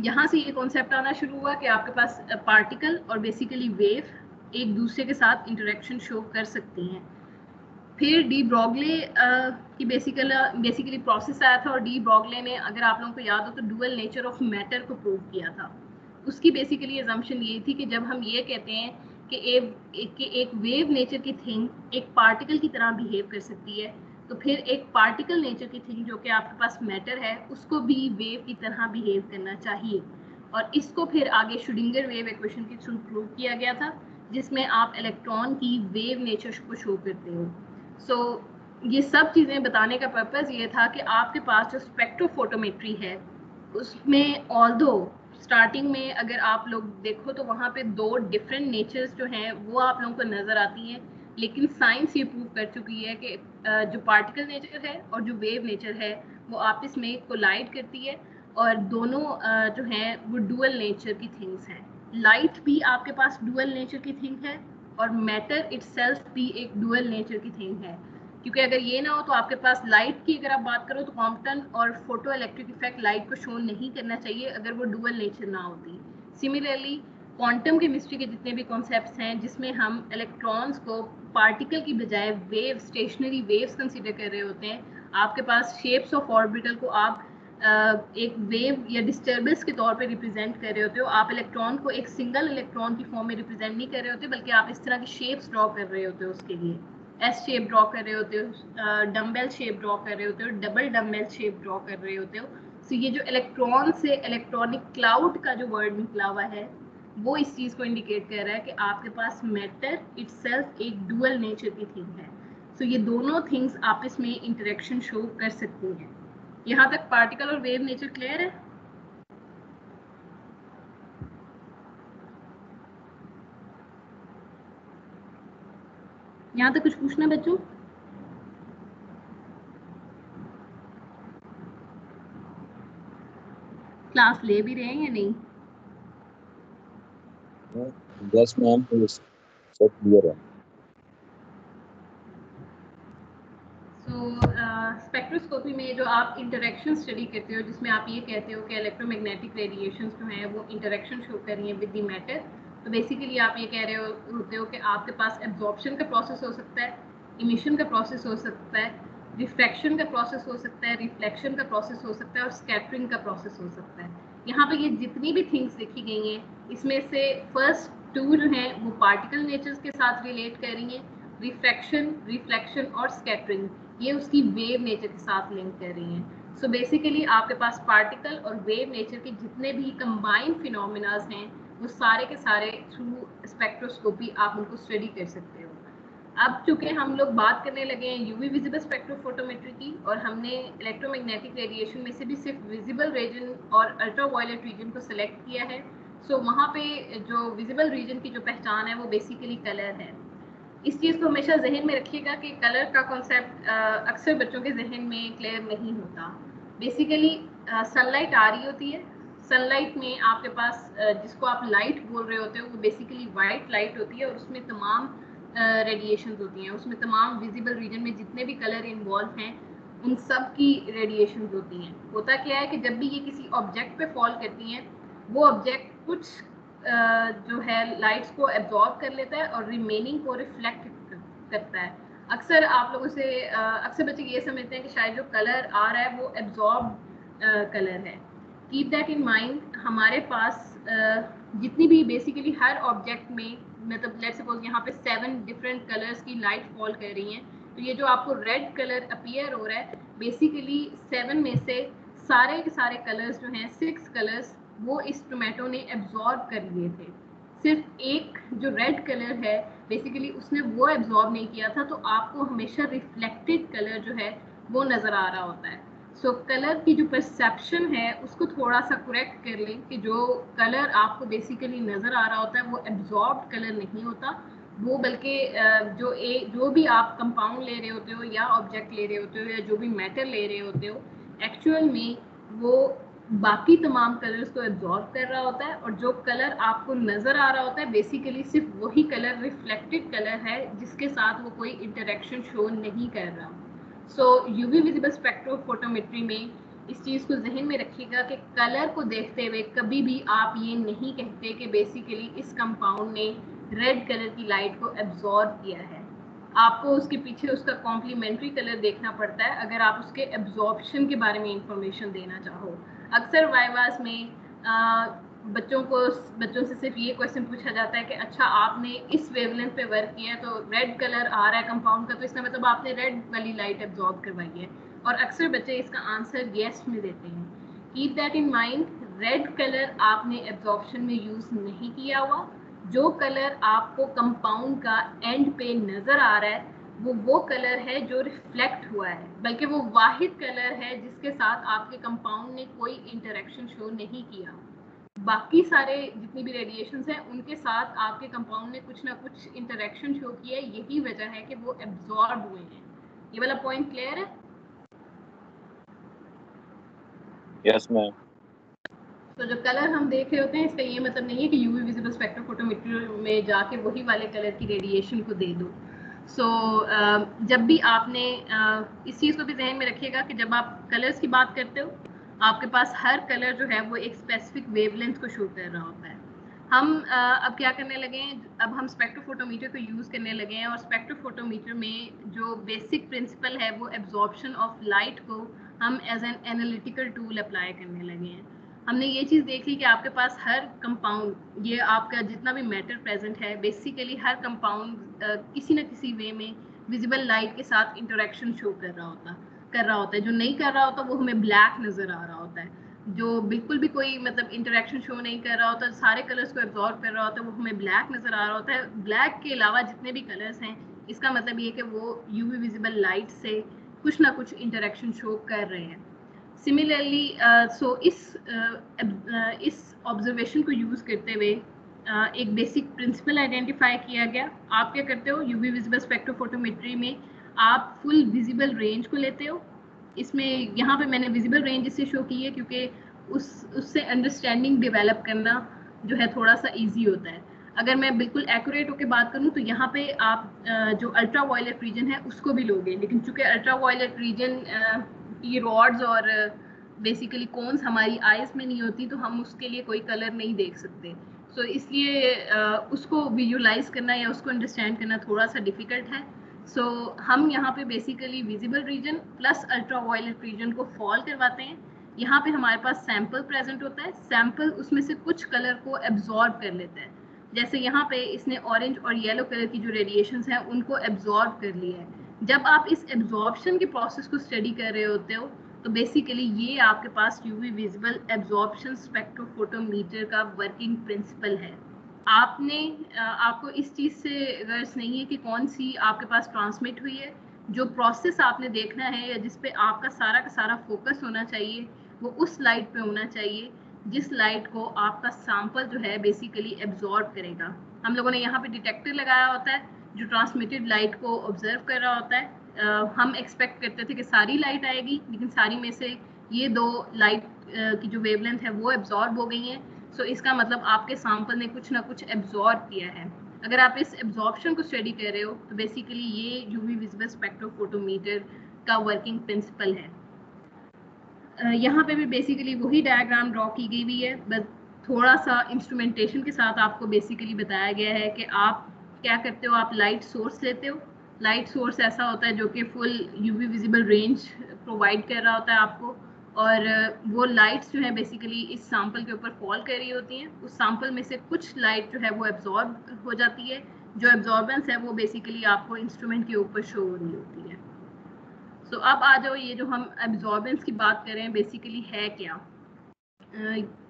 यहाँ से ये कॉन्सेप्ट आना शुरू हुआ कि आपके पास पार्टिकल और बेसिकली वेव एक दूसरे के साथ इंटरेक्शन शो कर सकती हैं। फिर डी ब्रॉगले की बेसिकली प्रोसेस आया था, और डी ब्रॉगले ने अगर आप लोगों को याद हो तो डुअल नेचर ऑफ मैटर को प्रूव किया था। उसकी बेसिकली एजम्पशन ये थी कि जब हम ये कहते हैं कि एक वेव नेचर की थिंग एक पार्टिकल की तरह बिहेव कर सकती है, तो फिर एक पार्टिकल नेचर की थिंग जो कि आपके पास मैटर है उसको भी वेव की तरह बिहेव करना चाहिए। और इसको फिर आगे श्रोडिंगर वेव इक्वेशन के थ्रू प्रूव किया गया था, जिसमें आप इलेक्ट्रॉन की वेव नेचर को शो करते हो। सो ये सब चीज़ें बताने का पर्पज़ ये था कि आपके पास जो स्पेक्ट्रोफोटोमेट्री है उसमें ऑल्दो स्टार्टिंग में अगर आप लोग देखो तो वहाँ पे दो डिफरेंट नेचर्स जो हैं वो आप लोगों को नज़र आती हैं, लेकिन साइंस ये प्रूव कर चुकी है कि जो पार्टिकल नेचर है और जो वेव नेचर है वो आपस में कोलाइड करती है, और दोनों जो हैं वो डुअल नेचर की थिंग्स हैं। लाइट भी आपके पास डुअल नेचर की थिंग है, और मैटर इटसेल्फ भी एक डुअल नेचर की थिंग है, क्योंकि अगर ये ना हो तो आपके पास लाइट की अगर आप बात करो तो कॉम्पटन और फोटो इलेक्ट्रिक इफेक्ट लाइट को शो नहीं करना चाहिए अगर वो डुअल नेचर ना होती। सिमिलरली क्वांटम केमिस्ट्री के जितने भी कॉन्सेप्ट्स हैं जिसमें हम इलेक्ट्रॉन्स को पार्टिकल की बजाय वेव स्टेशनरी वेव्स कंसिडर कर रहे होते हैं, आपके पास शेप्स ऑफ ऑर्बिटल को आप एक वेव या डिस्टर्बेंस के तौर पे रिप्रेजेंट कर रहे होते हो। आप इलेक्ट्रॉन को एक सिंगल इलेक्ट्रॉन की फॉर्म में रिप्रेजेंट नहीं कर रहे होते, बल्कि आप इस तरह की शेप्स ड्रॉ कर रहे होते हो, उसके लिए एस शेप ड्रॉ कर रहे होते हो, डम्बेल शेप ड्रॉ कर रहे होते हो, डबल डम्बेल शेप ड्रॉ कर रहे होते हो। सो ये जो इलेक्ट्रॉन से इलेक्ट्रॉनिक क्लाउड का जो वर्ड निकला हुआ है वो इस चीज़ को इंडिकेट कर रहा है कि आपके पास मैटर इटसेल्फ एक डुअल नेचर की थिंग है। सो ये दोनों थिंग्स आपस में इंटरेक्शन शो कर सकती हैं। यहाँ तक पार्टिकल और वेव नेचर क्लियर है? यहाँ तक कुछ पूछना बच्चों? क्लास ले भी रहे हैं या नहीं? यस मैम, सब क्लियर है। स्पेक्ट्रोस्कोपी में जो आप इंटरेक्शन स्टडी करते हो जिसमें आप ये कहते हो कि इलेक्ट्रोमैग्नेटिक रेडिएशंस जो हैं वो इंटरेक्शन शो कर रही हैं विद द मैटर, तो बेसिकली आप ये कह रहे होते हो कि आपके पास एब्जॉर्प्शन का प्रोसेस हो सकता है, इमिशन का प्रोसेस हो सकता है, रिफ्रैक्शन का प्रोसेस हो सकता है, रिफ्लेक्शन का प्रोसेस हो सकता है, और स्कैटरिंग का प्रोसेस हो सकता है। यहाँ पे ये जितनी भी थिंग्स लिखी गई हैं इसमें से फर्स्ट टू जो हैं वो पार्टिकल नेचर्स के साथ रिलेट कर रही हैं, रिफ्रैक्शन, रिफ्लेक्शन और स्कैटरिंग ये उसकी वेव नेचर के साथ लिंक कर रही हैं। सो बेसिकली आपके पास पार्टिकल और वेव नेचर के जितने भी कंबाइंड फिनोमिनाज हैं वो सारे के सारे थ्रू स्पेक्ट्रोस्कोपी आप उनको स्टडी कर सकते हो। अब चूंकि हम लोग बात करने लगे हैं यूवी विजिबल स्पेक्ट्रोफोटोमेट्री की, और हमने इलेक्ट्रोमैग्नेटिक रेडिएशन में से भी सिर्फ विजिबल रीजन और अल्ट्रावायलेट रीजन को सिलेक्ट किया है। सो वहाँ पे जो विजिबल रीजन की जो पहचान है वो बेसिकली कलर है। इस चीज़ को हमेशा जहन में रखिएगा कि कलर का कॉन्सेप्ट अक्सर बच्चों के जहन में क्लियर नहीं होता। बेसिकली सनलाइट आ रही होती है, सनलाइट में आपके पास जिसको आप लाइट बोल रहे होते हो वो बेसिकली वाइट लाइट होती है, और उसमें तमाम रेडिएशंस होती हैं, उसमें तमाम विजिबल रीजन में जितने भी कलर इन्वॉल्व हैं उन सब की रेडिएशंस होती हैं। होता क्या है कि जब भी ये किसी ऑब्जेक्ट पे फॉल करती हैं वो ऑब्जेक्ट कुछ जो है लाइट्स को एब्जॉर्ब कर लेता है और रिमेनिंग को रिफ्लेक्ट करता है। अक्सर आप लोगों से अक्सर बच्चे ये समझते हैं कि शायद जो कलर आ रहा है वो एब्जॉर्ब कलर है। Keep that in mind. हमारे पास जितनी भी बेसिकली हर ऑब्जेक्ट में, मतलब लेट्स सपोज यहाँ पे 7 डिफरेंट कलर्स की लाइट फॉल कर रही हैं, तो ये जो आपको रेड कलर अपीयर हो रहा है बेसिकली 7 में से सारे के सारे कलर्स जो हैं 6 कलर्स वो इस टोमेटो ने एब्जॉर्ब कर लिए थे। सिर्फ एक जो रेड कलर है बेसिकली उसने वो एब्जॉर्ब नहीं किया था, तो आपको हमेशा रिफ्लेक्टेड कलर जो है वो नज़र आ रहा होता है। सो कलर की जो परसेप्शन है उसको थोड़ा सा करेक्ट कर लें कि जो कलर आपको बेसिकली नज़र आ रहा होता है वो एब्जॉर्ब कलर नहीं होता, वो बल्कि जो भी आप कंपाउंड ले रहे होते हो या ऑब्जेक्ट ले रहे होते हो या जो भी मैटर ले रहे होते हो एक्चुअल में वो बाकी तमाम कलर्स को एब्जॉर्ब कर रहा होता है, और जो कलर आपको नज़र आ रहा होता है बेसिकली सिर्फ वही कलर रिफ्लेक्टेड कलर है जिसके साथ वो कोई इंटरेक्शन शो नहीं कर रहा। सो यूवी विजिबल स्पेक्ट्रोफोटोमेट्री में इस चीज़ को जहन में रखिएगा कि कलर को देखते हुए कभी भी आप ये नहीं कहते कि बेसिकली इस कंपाउंड ने रेड कलर की लाइट को एब्जॉर्ब किया है। आपको उसके पीछे उसका कॉम्प्लीमेंट्री कलर देखना पड़ता है अगर आप उसके एब्जॉर्प्शन के बारे में इंफॉर्मेशन देना चाहो। अक्सर वाइवास में बच्चों से सिर्फ ये क्वेश्चन पूछा जाता है कि अच्छा आपने इस वेवलेंथ पे वर्क किया है तो रेड कलर आ रहा है कंपाउंड का, तो इसका मतलब आपने रेड वाली लाइट एब्जॉर्ब करवाई है, और अक्सर बच्चे इसका आंसर येस में देते हैं। Keep that in mind, red colour आपने एब्जॉर्प्शन में यूज नहीं किया हुआ। जो कलर आपको कंपाउंड का एंड पे नजर आ रहा है वो कलर है जो रिफ्लेक्ट हुआ है, बल्कि वो वाहिद कलर है जिसके साथ आपके कंपाउंड ने कोई इंटरेक्शन शो नहीं किया। बाकी सारे जितनी भी रेडिएशंस हैं उनके साथ आपके कंपाउंड ने कुछ ना कुछ इंटरेक्शन शो किया है, यही वजह है कि वो एब्जॉर्ब हुए हैं। ये वाला पॉइंट क्लियर है? Yes, ma'am. तो जो कलर हम देख रहे होते हैं इसका ये मतलब नहीं है कि यूवी विजिबल स्पेक्ट्रोफोटोमेट्री में जाके वही वाले कलर की रेडिएशन को दे दो। जब भी आपने इस चीज़ को भी जहन में रखिएगा कि जब आप कलर्स की बात करते हो आपके पास हर कलर जो है वो एक स्पेसिफिक वेवलेंथ को शो कर रहा होता है। हम अब क्या करने लगे हैं, अब हम स्पेक्ट्रोफोटोमीटर को यूज़ करने लगे हैं, और स्पेक्ट्रोफोटोमीटर में जो बेसिक प्रिंसिपल है वो एब्जॉर्प्शन ऑफ लाइट को हम as an analytical tool apply करने लगे हैं। हमने ये चीज़ देख ली कि आपके पास हर कंपाउंड, ये आपका जितना भी मैटर प्रेजेंट है बेसिकली हर कंपाउंड किसी न किसी वे में विजिबल लाइट के साथ इंटरेक्शन शो कर रहा होता है। जो नहीं कर रहा होता वो हमें ब्लैक नज़र आ रहा होता है। जो बिल्कुल भी कोई मतलब इंटरेक्शन शो नहीं कर रहा होता, सारे कलर्स को एब्जॉर्ब कर रहा होता है, वो हमें ब्लैक नज़र आ रहा होता है। ब्लैक के अलावा जितने भी कलर्स हैं इसका मतलब ये कि वो यूवी विजिबल लाइट से कुछ ना कुछ इंटरेक्शन शो कर रहे हैं। सिमिलरली इस ऑब्जर्वेशन को यूज़ करते हुए एक बेसिक प्रिंसिपल आइडेंटिफाई किया गया। आप क्या करते हो यूवी विजिबल स्पेक्ट्रोफोटोमेट्री में, आप फुल विजिबल रेंज को लेते हो। इसमें यहाँ पे मैंने विजिबल रेंज इससे शो की है क्योंकि उससे अंडरस्टैंडिंग डेवलप करना जो है थोड़ा सा इजी होता है। अगर मैं बिल्कुल एक्यूरेट होकर बात करूँ तो यहाँ पे आप जो अल्ट्रा वायलेट रीजन है उसको भी लोगे, लेकिन चूंकि अल्ट्रा वायलेट रीजन ये रॉड्स और बेसिकली कोन्स हमारी आइज में नहीं होती तो हम उसके लिए कोई कलर नहीं देख सकते। सो इसलिए उसको विजुलाइज करना या उसको अंडरस्टैंड करना थोड़ा सा डिफिकल्ट है। हम यहाँ पे basically visible region plus ultraviolet region को फॉल करवाते हैं। यहाँ पे हमारे पास सैंपल प्रेजेंट होता है, सैंपल उसमें से कुछ कलर को एब्जॉर्ब कर लेता है। जैसे यहाँ पे इसने ऑरेंज और येलो कलर की जो रेडिएशंस हैं उनको एब्जॉर्ब कर लिया है। जब आप इस एब्जॉर्प्शन के प्रोसेस को स्टडी कर रहे होते हो तो बेसिकली ये आपके पास यूवी विजिबल एब्जॉर्प्शन स्पेक्ट्रोफोटोमीटर का वर्किंग प्रिंसिपल है। आपको इस चीज़ से गर्ज नहीं है कि कौन सी आपके पास ट्रांसमिट हुई है। जो प्रोसेस आपने देखना है या जिस पे आपका सारा का सारा फोकस होना चाहिए वो उस लाइट पे होना चाहिए जिस लाइट को आपका सैंपल जो है बेसिकली एब्जॉर्ब करेगा। हम लोगों ने यहाँ पे डिटेक्टर लगाया होता है जो ट्रांसमिटेड लाइट को ऑब्जर्व कर रहा होता है। हम एक्सपेक्ट करते थे कि सारी लाइट आएगी, लेकिन सारी में से ये 2 लाइट की जो वेवलेंथ है वो एब्जॉर्ब हो गई हैं। सो इसका मतलब आपके सैंपल ने कुछ ना कुछ एब्जॉर्ब किया है। अगर आप इस एब्जॉर्प्शन को स्टडी कर रहे हो तो बेसिकली ये यूवी विजिबल स्पेक्ट्रोफोटोमीटर का वर्किंग प्रिंसिपल है। यहाँ पे भी बेसिकली वही डायग्राम ड्रॉ की गई हुई है, बस थोड़ा सा इंस्ट्रूमेंटेशन के साथ आपको बेसिकली बताया गया है कि आप क्या करते हो। आप लाइट सोर्स लेते हो। लाइट सोर्स ऐसा होता है जो कि full UV visible range provide कर रहा होता है आपको, और वो लाइट्स जो है बेसिकली इस सैंपल के ऊपर फॉल कर रही होती हैं। उस सैंपल में से कुछ लाइट जो है वो एब्जॉर्ब हो जाती है। जो एब्जॉर्बेंस है वो बेसिकली आपको इंस्ट्रूमेंट के ऊपर शो हो रही होती है। सो अब आ जाओ, ये जो हम एब्जॉर्बेंस की बात कर रहे हैं बेसिकली है क्या।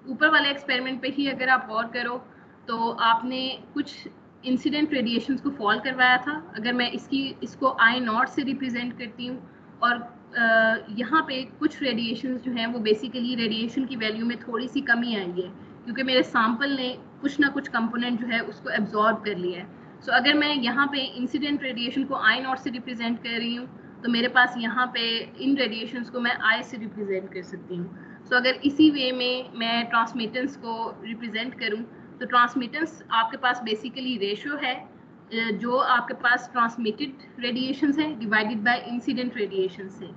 ऊपर वाले एक्सपेरिमेंट पे ही अगर आप गौर करो तो आपने कुछ इंसिडेंट रेडिएशंस को फॉल करवाया था। अगर मैं इसको I0 से रिप्रेजेंट करती हूँ, और यहाँ पे कुछ रेडिएशंस जो हैं वो बेसिकली रेडिएशन की वैल्यू में थोड़ी सी कमी आई है क्योंकि मेरे सैंपल ने कुछ ना कुछ कंपोनेंट जो है उसको एब्जॉर्ब कर लिया है। सो अगर मैं यहाँ पे इंसिडेंट रेडिएशन को I0 से रिप्रेजेंट कर रही हूँ तो मेरे पास यहाँ पे इन रेडिएशंस को मैं I से रिप्रेजेंट कर सकती हूँ। सो अगर इसी वे में मैं ट्रांसमिटेंस को रिप्रेजेंट करूँ तो ट्रांसमिटेंस आपके पास बेसिकली रेशियो है जो आपके पास ट्रांसमिटेड रेडिएशंस है डिवाइडेड बाय इंसिडेंट रेडिएशंस है।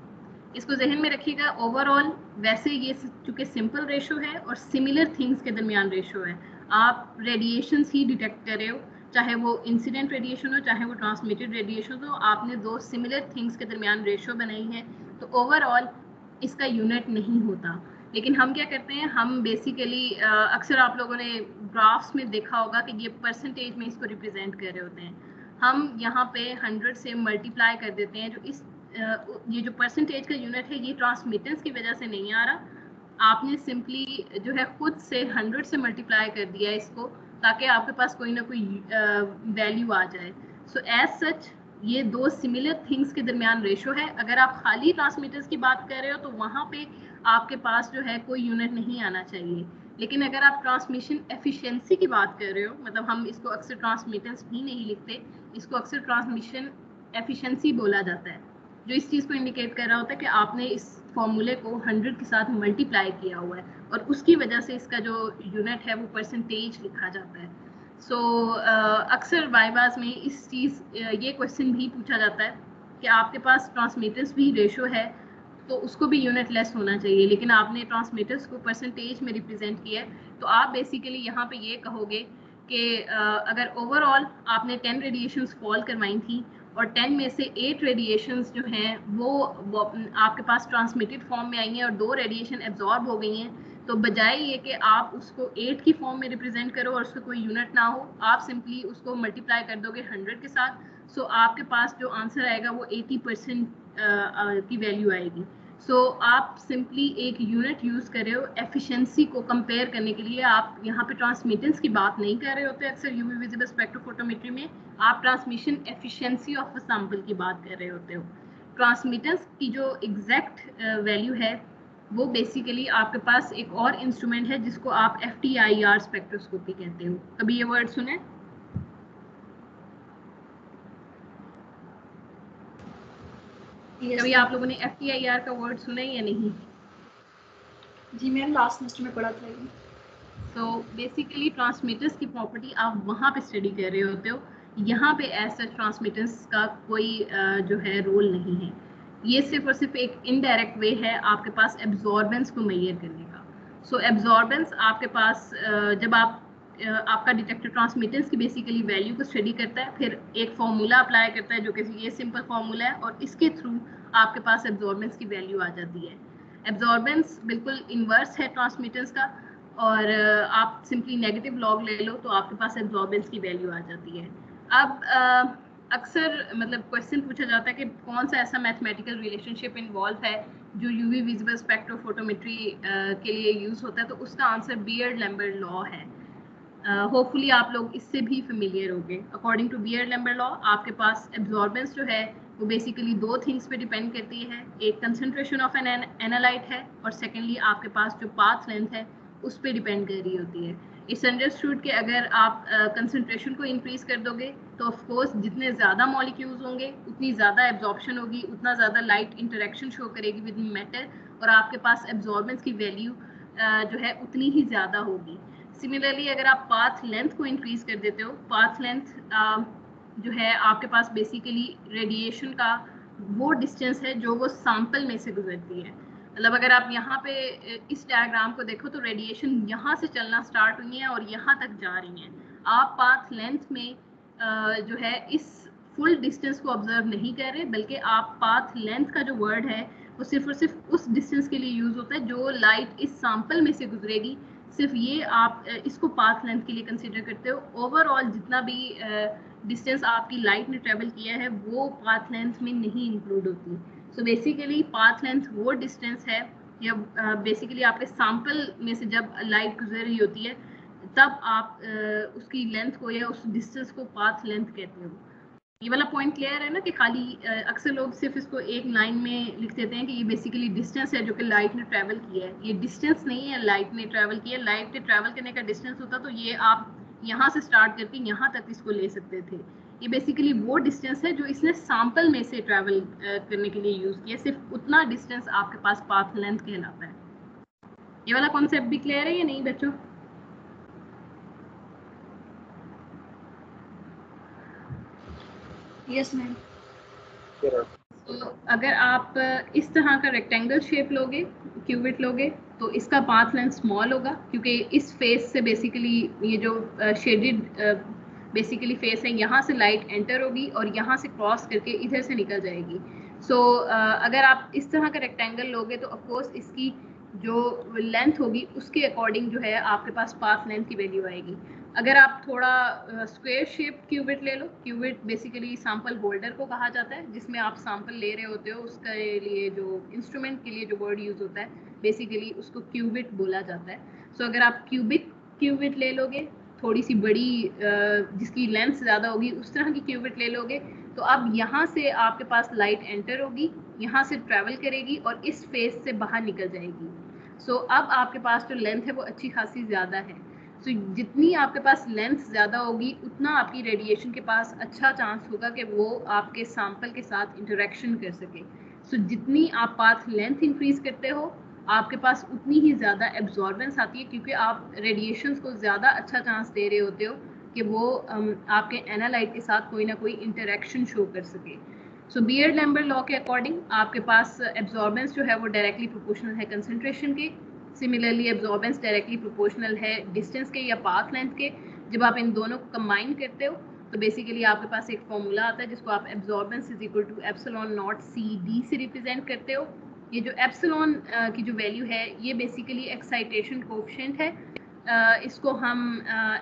इसको जहन में रखिएगा। ओवरऑल वैसे ये चूंकि सिंपल रेशियो है और सिमिलर थिंग्स के दरमियान रेशियो है, आप रेडिएशंस ही डिटेक्ट कर रहे हो, चाहे वो इंसिडेंट रेडिएशन हो चाहे वो ट्रांसमिटेड रेडिएशन हो। आपने 2 सिमिलर थिंग्स के दरमियान रेशियो बनाई है, तो ओवरऑल इसका यूनिट नहीं होता। लेकिन हम क्या करते हैं, हम बेसिकली अक्सर आप लोगों ने ग्राफ्स में देखा होगा कि ये परसेंटेज में इसको रिप्रेजेंट कर रहे होते हैं। हम यहाँ पे 100 से मल्टीप्लाई कर देते हैं। जो ये जो परसेंटेज का यूनिट है ये ट्रांसमिटेंस की वजह से नहीं आ रहा, आपने सिंपली जो है खुद से 100 से मल्टीप्लाई कर दिया इसको ताकि आपके पास कोई ना कोई वैल्यू आ जाए। सो एज सच ये 2 सिमिलर थिंग्स के दरमियान रेशो है। अगर आप खाली ट्रांसमीटर्स की बात कर रहे हो तो वहाँ पे आपके पास जो है कोई यूनिट नहीं आना चाहिए। लेकिन अगर आप ट्रांसमिशन एफिशिएंसी की बात कर रहे हो, मतलब हम इसको अक्सर ट्रांसमिटेंस भी नहीं लिखते, इसको अक्सर ट्रांसमिशन एफिशिएंसी बोला जाता है, जो इस चीज़ को इंडिकेट कर रहा होता है कि आपने इस फॉर्मूले को 100 के साथ मल्टीप्लाई किया हुआ है और उसकी वजह से इसका जो यूनिट है वो परसेंटेज लिखा जाता है। सो अक्सर वाइवास में ये क्वेश्चन भी पूछा जाता है कि आपके पास ट्रांसमीटर्स भी रेशो है तो उसको भी यूनिट लेस होना चाहिए, लेकिन आपने ट्रांसमीटर्स को परसेंटेज में रिप्रेजेंट किया है। तो आप बेसिकली यहाँ पे ये कहोगे कि अगर ओवरऑल आपने 10 रेडिएशंस फॉल करवाई थी और 10 में से 8 रेडिएशंस जो हैं वो आपके पास ट्रांसमिटेड फॉर्म में आई हैं और 2 रेडिएशन एब्जॉर्ब हो गई हैं, तो बजाय ये कि आप उसको 8 की फॉर्म में रिप्रेजेंट करो और उसका कोई यूनिट ना हो, आप सिंपली उसको मल्टीप्लाई कर दोगे 100 के साथ। सो आपके पास जो आंसर आएगा वो 80% की वैल्यू आएगी। सो आप सिंपली एक यूनिट यूज़ कर रहे हो एफिशिएंसी को कंपेयर करने के लिए। आप यहाँ पे ट्रांसमिटेंस की बात नहीं कर रहे होते अक्सर यूवी विजिबल स्पेक्ट्रोफोटोमेट्री में, आप transmission efficiency of a sample की बात कर रहे होते हो। ट्रांसमिटेंस की जो एग्जैक्ट वैल्यू है वो बेसिकली आपके पास एक और इंस्ट्रूमेंट है जिसको आप FTIR स्पेक्ट्रोस्कोपी कहते हो। कभी ये वर्ड सुने? कभी आप लोगों ने FTIR का वर्ड सुना है या नहीं? जी मैम, लास्ट सेमेस्टर में पढ़ा था ये। तो बेसिकली ट्रांसमीटर्स की प्रॉपर्टी आप वहाँ पे स्टडी कर रहे होते हो, यहाँ पे ऐसा ट्रांसमीटर्स का कोई जो है रोल नहीं है। ये सिर्फ और सिर्फ एक इनडायरेक्ट वे है आपके पास एब्जॉर्बेंस को मेजर करने का। सो एब्जॉर्बेंस आपके पास जब आपका डिटेक्टर ट्रांसमिटेंस की बेसिकली वैल्यू को स्टडी करता है, फिर एक फॉर्मूला अप्लाई करता है जो कि ये सिंपल फॉर्मूला है, और इसके थ्रू आपके पास एब्जॉर्बेंस की वैल्यू आ जाती है। एब्जॉर्बेंस बिल्कुल इन्वर्स है ट्रांसमिटेंस का, और आप सिंपली नेगेटिव लॉग ले लो तो आपके पास एब्जॉर्बेंस की वैल्यू आ जाती है। अब अक्सर मतलब क्वेश्चन पूछा जाता है कि कौन सा ऐसा मैथमेटिकल रिलेशनशिप इन्वॉल्व है जो यूवी विजिबल स्पेक्ट्रोफोटोमेट्री के लिए यूज होता है, तो उसका आंसर बियर्ड-लैम्बर्ट लॉ है। होपफुली आप लोग इससे भी फेमिलियर होंगे। अकॉर्डिंग टू बियर्ड-लैम्बर्ट लॉ आपके पास एब्जॉर्बेंस जो है वो बेसिकली दो थिंग्स पे डिपेंड करती है, एक कंसंट्रेशन ऑफ एन एनालाइट है और सेकेंडली आपके पास जो पाथ लेंथ है उस पर डिपेंड कर रही होती है। इस अंडरस्टूड के अगर आप कंसंट्रेशन को इंक्रीज कर दोगे तो ऑफ कोर्स जितने ज़्यादा मॉलिक्यूल्स होंगे उतनी ज़्यादा एब्जॉर्प्शन होगी, उतना ज़्यादा लाइट इंटरेक्शन शो करेगी विद मैटर और आपके पास एब्जॉर्बेंस की वैल्यू जो है उतनी ही ज़्यादा होगी। सिमिलरली अगर आप पाथ लेंथ को इंक्रीज कर देते हो, पाथ लेंथ जो है आपके पास बेसिकली रेडिएशन का वो डिस्टेंस है जो वो सैंपल में से गुजरती है। मतलब अगर आप यहाँ पे इस डायग्राम को देखो तो रेडिएशन यहाँ से चलना स्टार्ट हुई है और यहाँ तक जा रही हैं। आप पाथ लेंथ में जो है इस फुल डिस्टेंस को ऑब्जर्व नहीं कर रहे, बल्कि आप पाथ लेंथ का जो वर्ड है वो सिर्फ और सिर्फ उस डिस्टेंस के लिए यूज होता है जो लाइट इस सैंपल में से गुजरेगी। सिर्फ ये आप इसको पाथ लेंथ के लिए कंसिडर करते हो। ओवरऑल जितना भी डिस्टेंस आपकी लाइट ने ट्रेवल किया है वो पाथ लेंथ में नहीं इंक्लूड होती। सो बेसिकली पाथ लेंथ वो डिस्टेंस है या बेसिकली आपके सैंपल में से जब लाइट गुजर रही होती है तब आप उसकी लेंथ को या उस डिस्टेंस को पाथ लेंथ कहते हो। ये वाला पॉइंट क्लियर है ना कि खाली अक्सर लोग सिर्फ इसको एक लाइन में लिख देते हैं कि ये बेसिकली डिस्टेंस है जो कि लाइट ने ट्रैवल किया है। ये डिस्टेंस नहीं है लाइट ने ट्रैवल किया। लाइट ने ट्रैवल करने का डिस्टेंस होता तो ये आप यहाँ से स्टार्ट करके यहाँ तक इसको ले सकते थे। ये बेसिकली वो डिस्टेंस है जो इसने सैंपल में से ट्रैवल करने के लिए यूज किया। सिर्फ उतना डिस्टेंस आपके पास पाथ लेंथ कहलाता है। ये वाला कॉन्सेप्ट भी क्लियर है या नहीं बच्चों? Yes ma'am. तो अगर आप इस तरह का रेक्टेंगल शेप लोगे, क्यूबिट लोगे, तो इसका पाथ लेंथ स्मॉल होगा क्योंकि इस फेस से बेसिकली ये जो शेडेड बेसिकली फेस है यहाँ से लाइट एंटर होगी और यहाँ से क्रॉस करके इधर से निकल जाएगी। सो अगर आप इस तरह का रेक्टेंगल लोगे तो ऑफकोर्स इसकी जो लेंथ होगी उसके अकॉर्डिंग जो है आपके पास पाथ लेंथ की वैल्यू आएगी। अगर आप थोड़ा स्क्वायर शेप क्यूबिट ले लो, क्यूबिट बेसिकली सैंपल होल्डर को कहा जाता है जिसमें आप सैंपल ले रहे होते हो, उसके लिए जो इंस्ट्रूमेंट के लिए जो वर्ड यूज होता है बेसिकली उसको क्यूबिट बोला जाता है। सो अगर आप क्यूबिट ले लोगे, थोड़ी सी बड़ी जिसकी लेंथ ज़्यादा होगी उस तरह की क्यूबिट ले लोगे, तो अब यहाँ से आपके पास लाइट एंटर होगी, यहाँ से ट्रैवल करेगी और इस फेस से बाहर निकल जाएगी। सो अब आपके पास जो लेंथ है वो अच्छी खासी ज़्यादा है। सो जितनी आपके पास लेंथ ज़्यादा होगी उतना आपकी रेडिएशन के पास अच्छा चांस होगा कि वो आपके सैंपल के साथ इंटरेक्शन कर सके। सो जितनी आप पाथ लेंथ इंक्रीज करते हो आपके पास उतनी ही ज़्यादा एब्जॉर्बेंस आती है क्योंकि आप रेडिएशंस को ज़्यादा अच्छा चांस दे रहे होते हो कि वो आपके एनालाइट के साथ कोई ना कोई इंटरेक्शन शो कर सके। सो बियर्ड-लैम्बर्ट लॉ के अकॉर्डिंग आपके पास एब्जॉर्बेंस जो है वो डायरेक्टली प्रोपोर्शनल है कंसंट्रेशन के। सिमिलरली एब्जॉर्बेंस डायरेक्टली प्रोपोर्शनल है डिस्टेंस के या पाथ लेंथ के। जब आप इन दोनों को कंबाइन करते हो तो बेसिकली आपके पास एक फॉर्मूला आता है जिसको आप absorbance is equal to epsilon naught C D से रिप्रेजेंट करते हो। ये जो एप्सिलॉन की जो वैल्यू है ये बेसिकली एक्साइटेशन कोएफिशिएंट है। इसको हम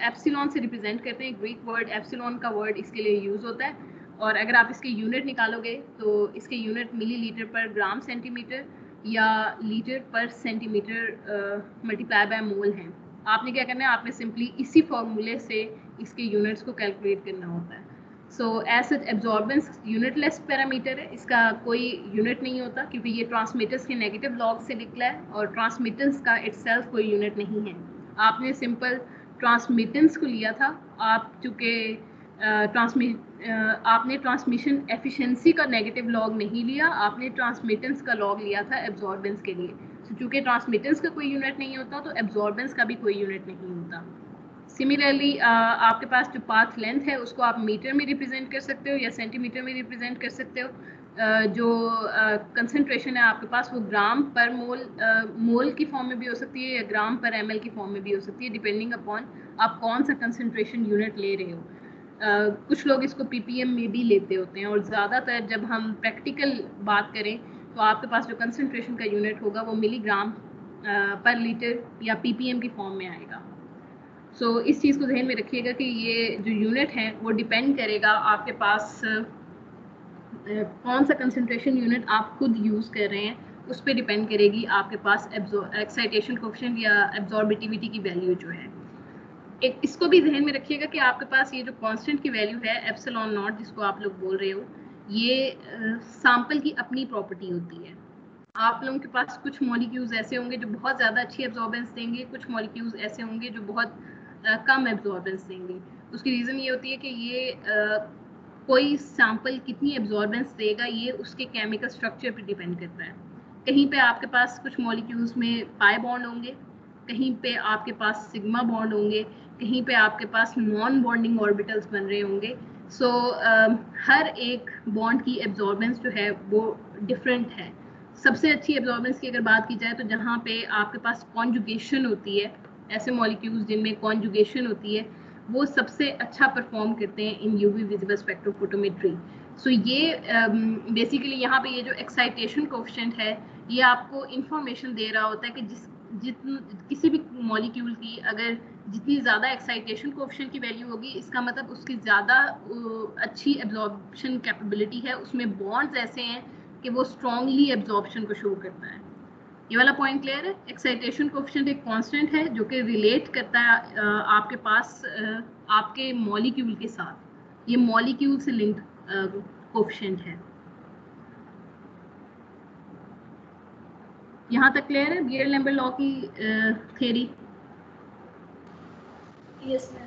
एप्सिलॉन से रिप्रेजेंट करते हैं। ग्रीक वर्ड एप्सिलॉन का वर्ड इसके लिए यूज होता है और अगर आप इसके यूनिट निकालोगे तो इसके यूनिट मिलीलीटर पर ग्राम सेंटीमीटर या लीटर पर सेंटीमीटर मल्टीप्लाई बाय मोल हैं। आपने क्या करना है, आपने सिंपली इसी फॉर्मूले से इसके यूनिट्स को कैलकुलेट करना होता है। So as such absorbance unitless parameter है, इसका कोई यूनिट नहीं होता क्योंकि ये ट्रांसमिटर्स के नेगेटिव लॉग से निकला है और ट्रांसमिटेंस का इटसेल्फ कोई यूनिट नहीं है। आपने सिंपल ट्रांसमिटेंस को लिया था, आप चूँकि आपने ट्रांसमिशन एफिशिएंसी का नेगेटिव लॉग नहीं लिया, आपने ट्रांसमिटेंस का लॉग लिया था एब्जॉर्बेंस के लिए। तो चूँकि ट्रांसमिटेंस का कोई यूनिट नहीं होता तो एब्जॉर्बेंस का भी कोई यूनिट नहीं होता। सिमिलरली आपके पास जो पाथ लेंथ है उसको आप मीटर में रिप्रेजेंट कर सकते हो या सेंटीमीटर में रिप्रेजेंट कर सकते हो। जो कंसंट्रेशन है आपके पास वो ग्राम पर मोल की फॉर्म में भी हो सकती है या ग्राम पर ml की फॉर्म में भी हो सकती है, डिपेंडिंग अपॉन आप कौन सा कंसंट्रेशन यूनिट ले रहे हो। कुछ लोग इसको ppm में भी लेते होते हैं और ज़्यादातर जब हम प्रैक्टिकल बात करें तो आपके पास जो कंसंट्रेशन का यूनिट होगा वो मिलीग्राम पर लीटर या ppm की फॉर्म में आएगा। सो इस चीज़ को ध्यान में रखिएगा कि ये जो यूनिट है वो डिपेंड करेगा आपके पास कौन सा कंसंट्रेशन यूनिट आप खुद यूज़ कर रहे हैं, उस पर डिपेंड करेगी आपके पास एक्साइटेशन कोएफिशिएंट या एब्जॉर्बिटिविटी की वैल्यू जो है। एक इसको भी ध्यान में रखिएगा कि आपके पास ये जो कांस्टेंट की वैल्यू है एप्सिलॉन नॉट जिसको आप लोग बोल रहे हो, ये सैंपल की अपनी प्रॉपर्टी होती है। आप लोगों के पास कुछ मॉलिक्यूल्स ऐसे होंगे जो बहुत ज़्यादा अच्छी एब्जॉर्बेंस देंगे, कुछ मॉलिक्यूल्स ऐसे होंगे जो बहुत कम एब्जॉर्बेंस देंगे। उसकी रीज़न ये होती है कि ये कोई सैंपल कितनी एब्जॉर्बेंस देगा ये उसके केमिकल स्ट्रक्चर पर डिपेंड करता है। कहीं पे आपके पास कुछ मॉलिक्यूल्स में पाई बॉन्ड होंगे, कहीं पे आपके पास सिग्मा बॉन्ड होंगे, कहीं पे आपके पास नॉन बॉन्डिंग ऑर्बिटल्स बन रहे होंगे। सो हर एक बॉन्ड की एब्जॉर्बेंस जो है वो डिफरेंट है। सबसे अच्छी एब्जॉर्बेंस की अगर बात की जाए तो जहाँ पे आपके पास कॉन्जुगेशन होती है, ऐसे मॉलिक्यूल्स जिनमें कॉन्जुगेशन होती है, वो सबसे अच्छा परफॉर्म करते हैं इन यूवी विजिबल स्पेक्ट्रोफोटोमेट्री। सो ये बेसिकली यहाँ पे ये जो एक्साइटेशन कोएफिशिएंट है ये आपको इंफॉर्मेशन दे रहा होता है कि किसी भी मॉलिक्यूल की अगर जितनी ज़्यादा एक्साइटेशन कोएफिशिएंट की वैल्यू होगी, इसका मतलब उसकी ज़्यादा अच्छी एब्जॉर्प्शन कैपेबिलिटी है, उसमें बॉन्ड्स ऐसे हैं कि वो स्ट्रांगली एब्जॉर्प्शन को शो करता है। ये वाला पॉइंट क्लियर है? एक्साइटेशन कोएफिशिएंट एक कांस्टेंट है जो कि रिलेट करता है आपके पास आपके मॉलिक्यूल के साथ। ये मॉलिक्यूल से लिंक्ड कोएफिशिएंट है। यहाँ तक क्लियर है बियर्ड-लैम्बर्ट लॉ की थ्योरी? Yes ma'am.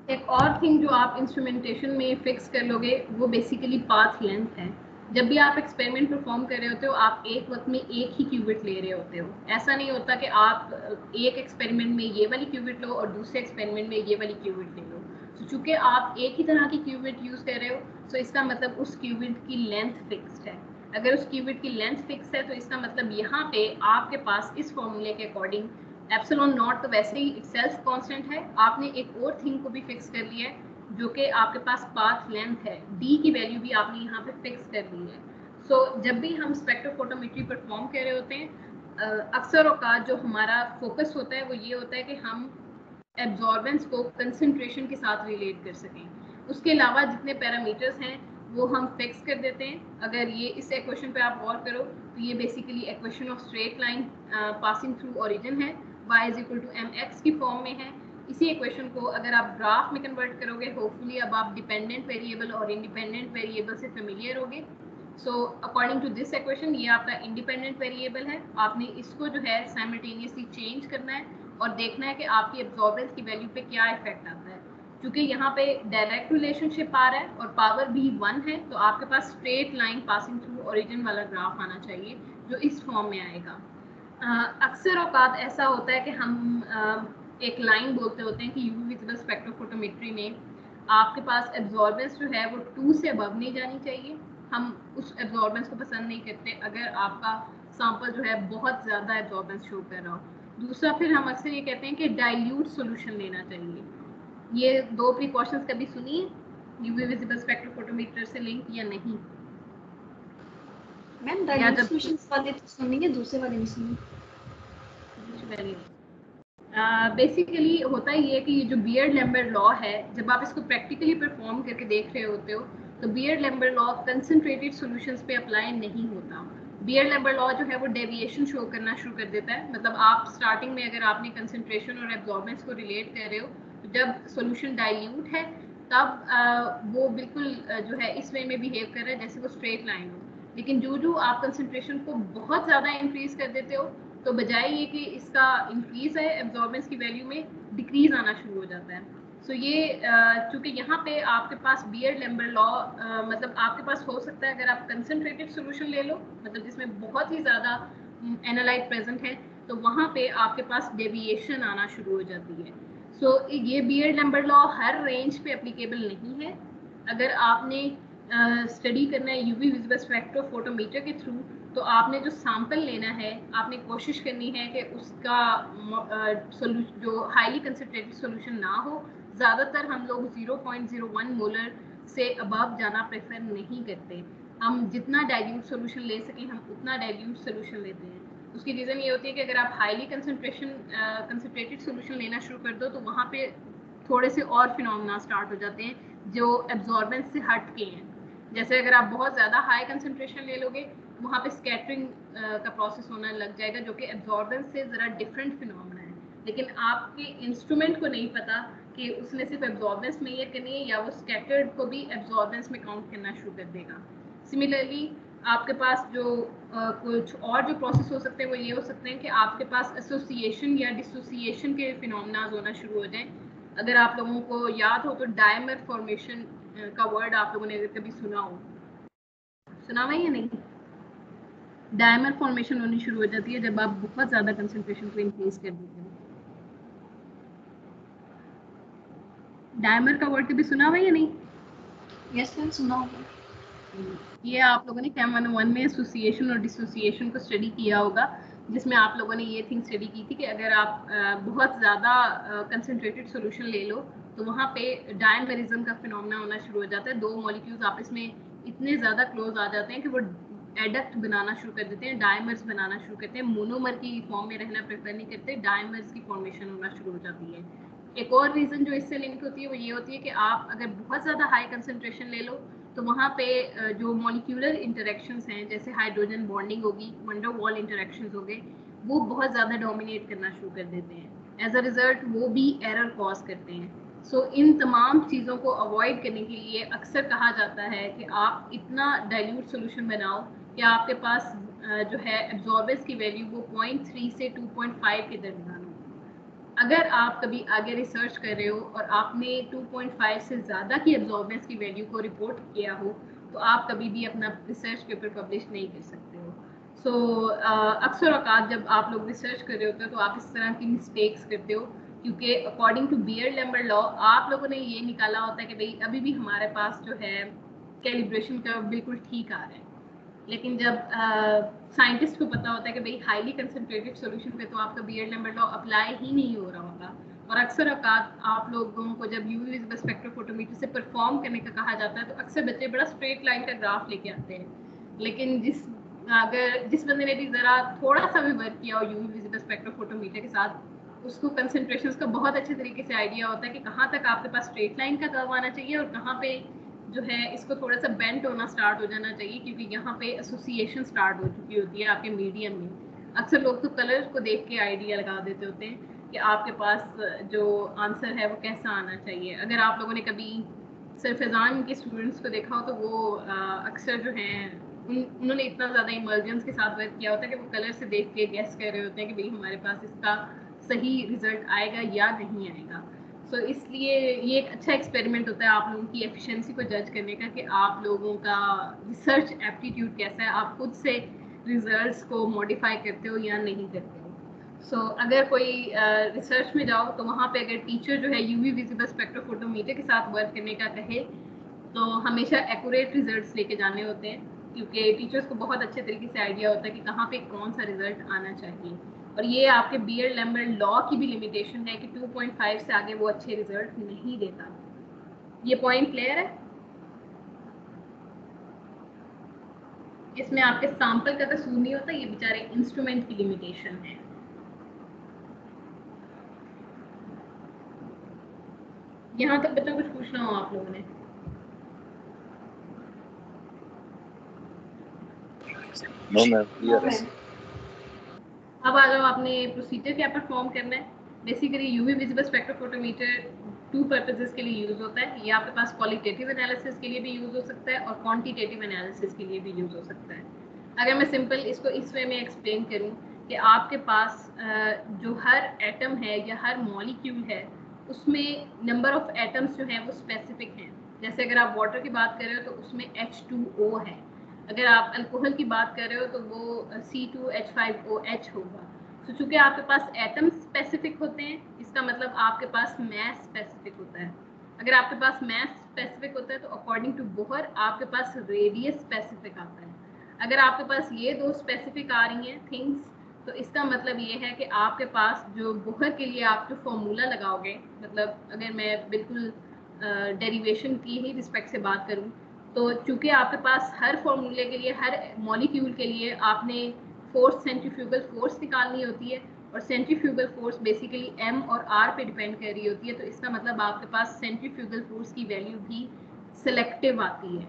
एक और थिंग जो आप इंस्ट्रूमेंटेशन में फिक्स कर लोगे वो बेसिकली पाथ लेंथ है। जब भी आप एक्सपेरिमेंट परफॉर्म कर रहे होते हो आप एक वक्त में एक ही क्यूबिट ले रहे होते हो। ऐसा नहीं होता कि आप एक एक्सपेरिमेंट में ये वाली क्यूबिट लो और दूसरे एक्सपेरिमेंट में ये वाली क्यूबिट ले लो। तो चूंकि आप एक ही तरह की क्यूबिट यूज़ कर रहे हो तो इसका मतलब उस क्यूबिट की लेंथ फिक्स्ड है। अगर उस क्यूबिट की लेंथ फिक्स है तो इसका मतलब यहाँ पे आपके पास इस फॉर्मूले के अकॉर्डिंग एप्सिलॉन नॉट तो वैसे ही सेल्फ कांस्टेंट है, आपने एक और थिंग को भी फिक्स कर लिया है जो कि आपके पास पाथ लेंथ है, डी की वैल्यू भी आपने यहाँ पे फिक्स कर ली है। सो जब भी हम स्पेक्ट्रोफोटोमेट्री परफॉर्म कर रहे होते हैं अक्सर औकात जो हमारा फोकस होता है वो ये होता है कि हम एब्जॉर्बेंस को कंसंट्रेशन के साथ रिलेट कर सकें। उसके अलावा जितने पैरामीटर्स हैं वो हम फिक्स कर देते हैं। अगर ये इस इक्वेशन पे आप गौर करो तो ये basically equation of straight line passing through origin है, y is equal to mx की फॉर्म में है। इसी इक्वेशन को अगर आप ग्राफ में कन्वर्ट करोगे होपफुली अब आप डिपेंडेंट वेरिएबल और इंडिपेंडेंट वेरिएबल से फेमिलियर होगे। So according to this equation ये आपका इंडिपेंडेंट वेरिएबल है, आपने इसको जो है साइमल्टेनियसली चेंज करना है और देखना है कि आपकी एब्जॉर्बेंस की वैल्यू पे क्या इफेक्ट आता है। क्योंकि यहाँ पे डायरेक्ट रिलेशनशिप आ रहा है और पावर भी 1 है तो आपके पास straight line passing through origin वाला ग्राफ आना चाहिए जो इस फॉर्म में आएगा। अक्सर औकात ऐसा होता है कि हम एक लाइन बोलते होते हैं कि यूवी विजिबल स्पेक्ट्रोफोटोमेट्री में आपके पास एब्जॉर्बेंस जो है वो 2 से अबव नहीं जानी चाहिए। हम उस एब्जॉर्बेंस को पसंद नहीं करते अगर आपका सैंपल जो है बहुत ज़्यादा एब्जॉर्बेंस शो कर रहा हो। दूसरा फिर हम अक्सर ये कहते हैं कि डाइल्यूट सॉल्यूशन लेना चाहिए। ये दो प्रिकॉशंस कभी सुनिए यूवी विजिबल स्पेक्ट्रोफोटोमीटर से लिंक या नहीं? मैम डाइल्यूट सॉल्यूशंस वाले तो सुनी है, दूसरे वाले नहीं सुनी। बेसिकली होता ही है कि ये जो बियर्ड-लैम्बर्ट लॉ है जब आप इसको प्रैक्टिकली परफॉर्म करके देख रहे होते हो तो बियर्ड-लैम्बर्ट लॉ कंसंट्रेटेड सॉल्यूशंस पे अप्लाई नहीं होता। बियर्ड-लैम्बर्ट लॉ जो है वो डेविएशन शो करना शुरू कर देता है। मतलब आप स्टार्टिंग में अगर आपने कंसंट्रेशन और एब्जॉर्बेंस को रिलेट कर रहे हो तो जब सॉल्यूशन डाइल्यूट है तब वो बिल्कुल जो है इस वे में बिहेव कर रहा है जैसे वो स्ट्रेट लाइन हो। लेकिन जो आप कंसंट्रेशन को बहुत ज़्यादा इंक्रीज कर देते हो तो बजाय ये कि इसका इंक्रीज है एब्जॉर्बेंस की वैल्यू में डिक्रीज आना शुरू हो जाता है। सो ये चूंकि यहाँ पे आपके पास बियर्ड-लैम्बर्ट लॉ मतलब आपके पास हो सकता है अगर आप कंसंट्रेटेड सॉल्यूशन ले लो मतलब जिसमें बहुत ही ज़्यादा एनालाइट प्रेजेंट है तो वहाँ पे आपके पास डेविएशन आना शुरू हो जाती है। सो ये बियर्ड-लैम्बर्ट लॉ हर रेंज पे एप्लीकेबल नहीं है। अगर आपने स्टडी करना है यूवी विजिबल स्पेक्ट्रोफोटोमीटर के थ्रू तो आपने जो सैंपल लेना है आपने कोशिश करनी है कि उसका जो हाईली कंसंट्रेटेड सॉल्यूशन ना हो। ज़्यादातर हम लोग 0.01 मोलर से अबव जाना प्रेफर नहीं करते। हम जितना डाइल्यूट सॉल्यूशन ले सकें हम उतना डाइल्यूट सॉल्यूशन लेते हैं। उसकी रीज़न ये होती है कि अगर आप हाईली कंसनट्रेटेड सोल्यूशन लेना शुरू कर दो तो वहाँ पे थोड़े से और फिनोमेना स्टार्ट हो जाते हैं जो एब्जॉर्बेंस से हट के हैं। जैसे अगर आप बहुत ज़्यादा हाई कंसनट्रेशन ले लोगे वहाँ पे स्कैटरिंग का प्रोसेस होना लग जाएगा जो कि एब्जॉर्बेंस से ज़रा डिफरेंट फिनोमेना है, लेकिन आपके इंस्ट्रूमेंट को नहीं पता कि उसने सिर्फ एब्जॉर्बेंस में ये करनी है या वो स्कैटर्ड को भी एब्जॉर्बेंस में काउंट करना शुरू कर देगा। सिमिलरली आपके पास जो कुछ और जो प्रोसेस हो सकते हैं वो ये हो सकते हैं कि आपके पास एसोसिएशन या डिसोसिएशन के फिनोमेनाज होना शुरू हो जाएं। अगर आप लोगों को याद हो तो डायमर फॉर्मेशन का वर्ड आप लोगों ने कभी सुना हो, सुना हुआ या नहीं? डायमर फॉर्मेशन होनी शुरू हो जाती है जब आप बहुत ज़्यादा कंसंट्रेशन को इंक्रीज कर देते हो। डायमर का वर्ड कभी सुना हुआ या नहीं? यस मैम, सुना होगा। ये आप लोगों ने Chem 101 में एसोसिएशन और डिसोसिएशन को स्टडी किया होगा, जिसमें आप लोगों ने ये थिंग स्टडी की थी कि अगर आप बहुत ज़्यादा कंसंट्रेटेड सॉल्यूशन ले लो तो वहाँ पे डायमरिज्म का फिनोमेना होना शुरू हो जाता है। दो मॉलिक्यूल्स आपस में इतने ज़्यादा क्लोज आ जाते हैं कि वो एडक्ट बनाना शुरू कर देते हैं, डायमर्स बनाना शुरू करते हैं, मोनोमर की फॉर्म में रहना प्रेफर नहीं करते, डायमर्स की फॉर्मेशन होना शुरू हो जाती है। एक और रीज़न जो इससे लिंक होती है वो ये होती है कि आप अगर बहुत ज़्यादा हाई कंसंट्रेशन ले लो तो वहाँ पे जो मॉलिक्यूलर इंटरेक्शंस हैं जैसे हाइड्रोजन बॉन्डिंग होगी, वंडर वॉल इंटरेक्शंस हो गए, वो बहुत ज़्यादा डोमिनेट करना शुरू कर देते हैं। एज अ रिजल्ट वो भी एरर कॉज करते हैं। सो इन तमाम चीज़ों को अवॉइड करने के लिए अक्सर कहा जाता है कि आप इतना डाइल्यूट सोल्यूशन बनाओ कि आपके पास जो है एब्जॉर्बेंस की वैल्यू वो 0.3 से 2.5 के दरमियान हो। अगर आप कभी आगे रिसर्च कर रहे हो और आपने 2.5 से ज़्यादा की एब्जॉर्बेंस की वैल्यू को रिपोर्ट किया हो तो आप कभी भी अपना रिसर्च पेपर पब्लिश नहीं कर सकते हो। सो अक्सर औकात जब आप लोग रिसर्च कर रहे होते हो तो आप इस तरह की मिस्टेक्स करते हो क्योंकि अकॉर्डिंग टू बियर्ड-लैम्बर्ट लॉ आप लोगों ने ये निकाला होता है कि भाई अभी भी हमारे पास जो है कैलिब्रेशन का बिल्कुल ठीक आ रहा है, लेकिन जब साइंटिस्ट को पता होता है कि भाई हाईली कंसंट्रेटेड सॉल्यूशन पे तो आपका बियर्ड-लैम्बर्ट लॉ अप्लाई ही नहीं हो रहा होगा। और अक्सर औकात आप लोगों को जब यूवी विजिबल स्पेक्ट्रोफोटोमीटर से परफॉर्म करने का कहा जाता है तो अक्सर बच्चे बड़ा स्ट्रेट लाइन का ग्राफ लेके आते हैं, लेकिन जिस बंदे ने भी ज़रा थोड़ा सा भी वर्क किया हो यूवी विजिबल स्पेक्ट्रोफोटोमीटर के साथ उसको कंसंट्रेशंस का बहुत अच्छे तरीके से आइडिया होता है कि कहाँ तक आपके पास स्ट्रेट लाइन का कर्व आना चाहिए और कहाँ पे जो है इसको थोड़ा सा बेंट होना स्टार्ट हो जाना चाहिए, क्योंकि यहाँ पे एसोसिएशन स्टार्ट हो चुकी होती है आपके मीडियम में। अक्सर लोग तो कलर को देख के आइडिया लगा देते होते हैं कि आपके पास जो आंसर है वो कैसा आना चाहिए। अगर आप लोगों ने कभी सरफेजान के स्टूडेंट्स को देखा हो तो वो अक्सर जो हैं उन्होंने इतना ज़्यादा इमर्जेंस के साथ वर्क किया होता है कि वो कलर से देख के गेस कर रहे होते हैं कि भाई हमारे पास इसका सही रिजल्ट आएगा या नहीं आएगा। सो इसलिए ये एक अच्छा एक्सपेरिमेंट होता है आप लोगों की एफिशिएंसी को जज करने का कि आप लोगों का रिसर्च एप्टीट्यूड कैसा है, आप खुद से रिजल्ट्स को मॉडिफाई करते हो या नहीं करते हो। सो अगर कोई रिसर्च में जाओ तो वहाँ पे अगर टीचर जो है यूवी विजिबल स्पेक्ट्रोफोटोमीटर के साथ वर्क करने का कहे तो हमेशा एक्यूरेट रिजल्ट्स लेके जाने होते हैं, क्योंकि टीचर्स को बहुत अच्छे तरीके से आइडिया होता है कि कहाँ पे कौन सा रिजल्ट आना चाहिए। और ये आपके बियर्ड-लैम्बर्ट लॉ की भी लिमिटेशन है कि 2.5 से आगे वो अच्छे रिजल्ट नहीं देता। ये पॉइंट क्लियर है? इसमें आपके सैंपल का कसूर नहीं होता, ये बेचारे इंस्ट्रूमेंट की लिमिटेशन है। यहाँ तक बच्चों कुछ पूछना हो आप लोगों ने? नो मैम, क्लियर है। अब आ जाओ, आपने प्रोसीजर क्या परफॉर्म करना है। Basically UV visible spectrophotometer to purposes के लिए यूज होता है। ये आपके पास क्वालिटेटिव एनालिसिस के लिए भी यूज हो सकता है और क्वांटिटेटिव एनालिसिस के लिए भी यूज हो सकता है। अगर मैं सिंपल इसको इस वे में एक्सप्लेन करूं कि आपके पास जो हर एटम है या हर मॉलिक्यूल है उसमें नंबर ऑफ एटम्स जो हैं वो स्पेसिफिक हैं। जैसे अगर आप वाटर की बात कर रहे हो तो उसमें H2O है, अगर आप अल्कोहल की बात कर रहे हो तो वो C2H5OH होगा। तो चूंकि आपके पास एटम स्पेसिफिक होते हैं इसका मतलब आपके पास मैस स्पेसिफिक होता है। अगर आपके पास मैस स्पेसिफिक होता है तो अकॉर्डिंग टू बोहर आपके पास रेडियस स्पेसिफिक आता है। अगर आपके पास ये दो स्पेसिफिक आ रही हैं थिंग्स तो इसका मतलब ये है कि आपके पास जो बोहर के लिए आप जो फॉर्मूला लगाओगे, मतलब अगर मैं बिल्कुल डेरिवेशन की ही रिस्पेक्ट से बात करूं तो चूंकि आपके पास हर फॉर्मूले के लिए हर मॉलिक्यूल के लिए आपने फोर्स सेंट्रीफ्यूगल फोर्स निकालनी होती है और सेंट्रीफ्यूगल फोर्स बेसिकली m और r पे डिपेंड कर रही होती है, तो इसका मतलब आपके पास सेंट्रीफ्यूगल फोर्स की वैल्यू भी सिलेक्टिव आती है।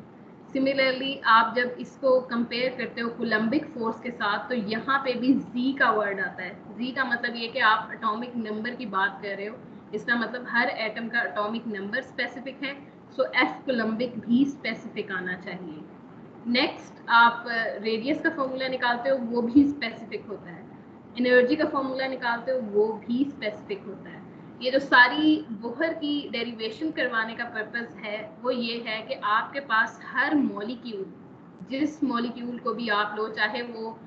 सिमिलरली आप जब इसको कंपेयर करते हो कोलम्बिक फोर्स के साथ, तो यहाँ पे भी z का वर्ड आता है। z का मतलब ये कि आप एटॉमिक नंबर की बात कर रहे हो, इसका मतलब हर एटम का एटॉमिक नंबर स्पेसिफिक है, सो f कोलम्बिक भी स्पेसिफिक आना चाहिए। नेक्स्ट आप रेडियस का फॉर्मूला निकालते हो, वो भी स्पेसिफिक होता है। एनर्जी का फॉर्मूला निकालते हो, वो भी स्पेसिफिक होता है। ये जो सारी बोहर की डेरिवेशन करवाने का पर्पस है वो ये है कि आपके पास हर मॉलिक्यूल, जिस मॉलिक्यूल को भी आप लो, चाहे वो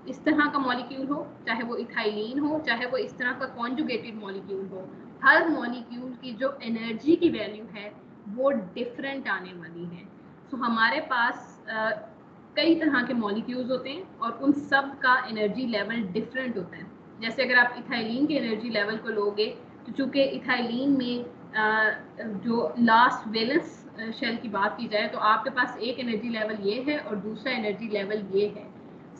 इस तरह का मॉलिक्यूल हो, चाहे वो इथाइलिन हो, चाहे वो इस तरह का कॉन्जुगेटेड मॉलिक्यूल हो, हर मॉलिक्यूल की जो एनर्जी की वैल्यू है वो डिफरेंट आने वाली है। तो हमारे पास कई तरह के मॉलिक्यूल्स होते हैं और उन सब का एनर्जी लेवल डिफरेंट होता है। जैसे अगर आप इथाइलिन के एनर्जी लेवल को लोगे, तो चूंकि इथाइलिन में जो लास्ट वैलेंस शेल की बात की जाए, तो आपके पास एक एनर्जी लेवल ये है और दूसरा एनर्जी लेवल ये है।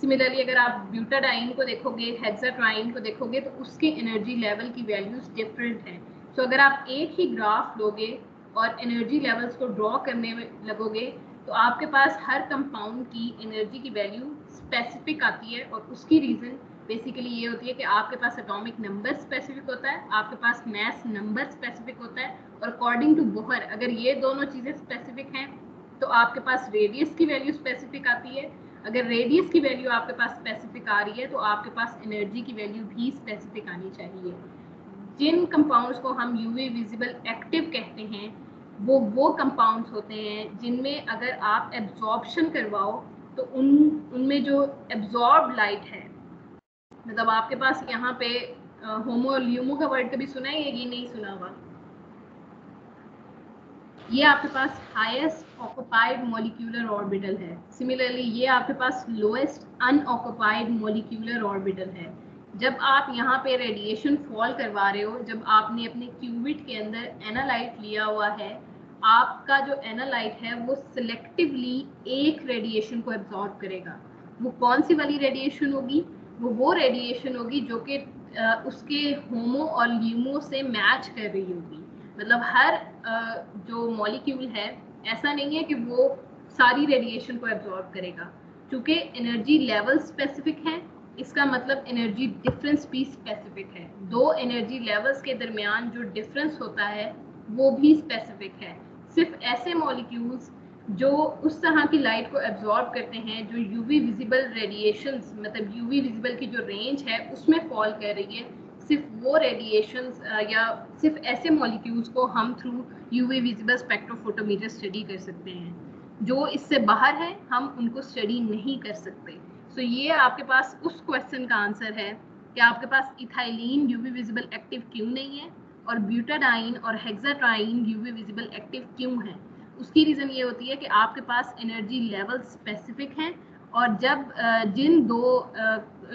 सिमिलरली अगर आप ब्यूटाडाइन को देखोगे, हेक्साट्राइन को देखोगे, तो उसके एनर्जी लेवल की वैल्यूज डिफरेंट हैं। तो अगर आप एक ही ग्राफ लोगे और एनर्जी लेवल्स को ड्रॉ करने में लगोगे, तो आपके पास हर कंपाउंड की एनर्जी की वैल्यू स्पेसिफिक आती है, और उसकी रीज़न बेसिकली ये होती है कि आपके पास एटॉमिक नंबर स्पेसिफिक होता है, आपके पास मास नंबर स्पेसिफिक होता है, और अकॉर्डिंग टू बोहर अगर ये दोनों चीज़ें स्पेसिफिक हैं तो आपके पास रेडियस की वैल्यू स्पेसिफिक आती है। अगर रेडियस की वैल्यू आपके पास स्पेसिफिक आ रही है तो आपके पास एनर्जी की वैल्यू भी स्पेसिफिक आनी चाहिए। जिन कंपाउंड्स को हम यूवी विजिबल एक्टिव कहते हैं, वो कंपाउंड्स होते हैं जिनमें अगर आप एब्जॉर्प्शन करवाओ तो उनमें जो एब्जॉर्ब लाइट है, मतलब आपके पास यहाँ पे होमो और ल्यूमो का वर्ड कभी सुना है या ये नहीं सुना हुआ? ये आपके पास हाईएस्ट ऑक्युपाइड मॉलिक्यूलर ऑर्बिटल है। सिमिलरली ये आपके पास लोएस्ट अनऑक्युपाइड मॉलिक्यूलर ऑर्बिटल है। जब आप यहाँ पे रेडिएशन फॉल करवा रहे हो, जब आपने अपने क्यूबिट के अंदर एनालाइट लिया हुआ है, आपका जो एनालाइट है वो सिलेक्टिवली एक रेडिएशन को एब्जॉर्ब करेगा। वो कौन सी वाली रेडिएशन होगी? वो रेडिएशन होगी जो कि उसके होमो और ल्यूमो से मैच कर रही होगी। मतलब हर जो मॉलिक्यूल है, ऐसा नहीं है कि वो सारी रेडिएशन को एब्जॉर्ब करेगा। क्योंकि एनर्जी लेवल स्पेसिफिक है, इसका मतलब एनर्जी डिफरेंस भी स्पेसिफिक है। दो एनर्जी लेवल्स के दरमियान जो डिफरेंस होता है वो भी स्पेसिफिक है। सिर्फ ऐसे मॉलिक्यूल्स जो उस तरह की लाइट को एब्जॉर्ब करते हैं जो यूवी विजिबल रेडिएशंस, मतलब यूवी विजिबल की जो रेंज है उसमें फॉल कर रही है, सिर्फ वो रेडिएशंस या सिर्फ ऐसे मॉलिक्यूल्स को हम through UV visible spectrophotometer study कर सकते हैं। जो इससे बाहर है हम उनको स्टडी नहीं कर सकते। सो ये आपके पास उस क्वेश्चन का आंसर है कि आपके पास इथाइलिन यूवी विजिबल एक्टिव क्यों नहीं है और ब्यूटाडाइन और हेक्साट्राइन यूवी विजिबल एक्टिव क्यों है। उसकी रीज़न ये होती है कि आपके पास एनर्जी लेवल स्पेसिफिक हैं, और जब जिन दो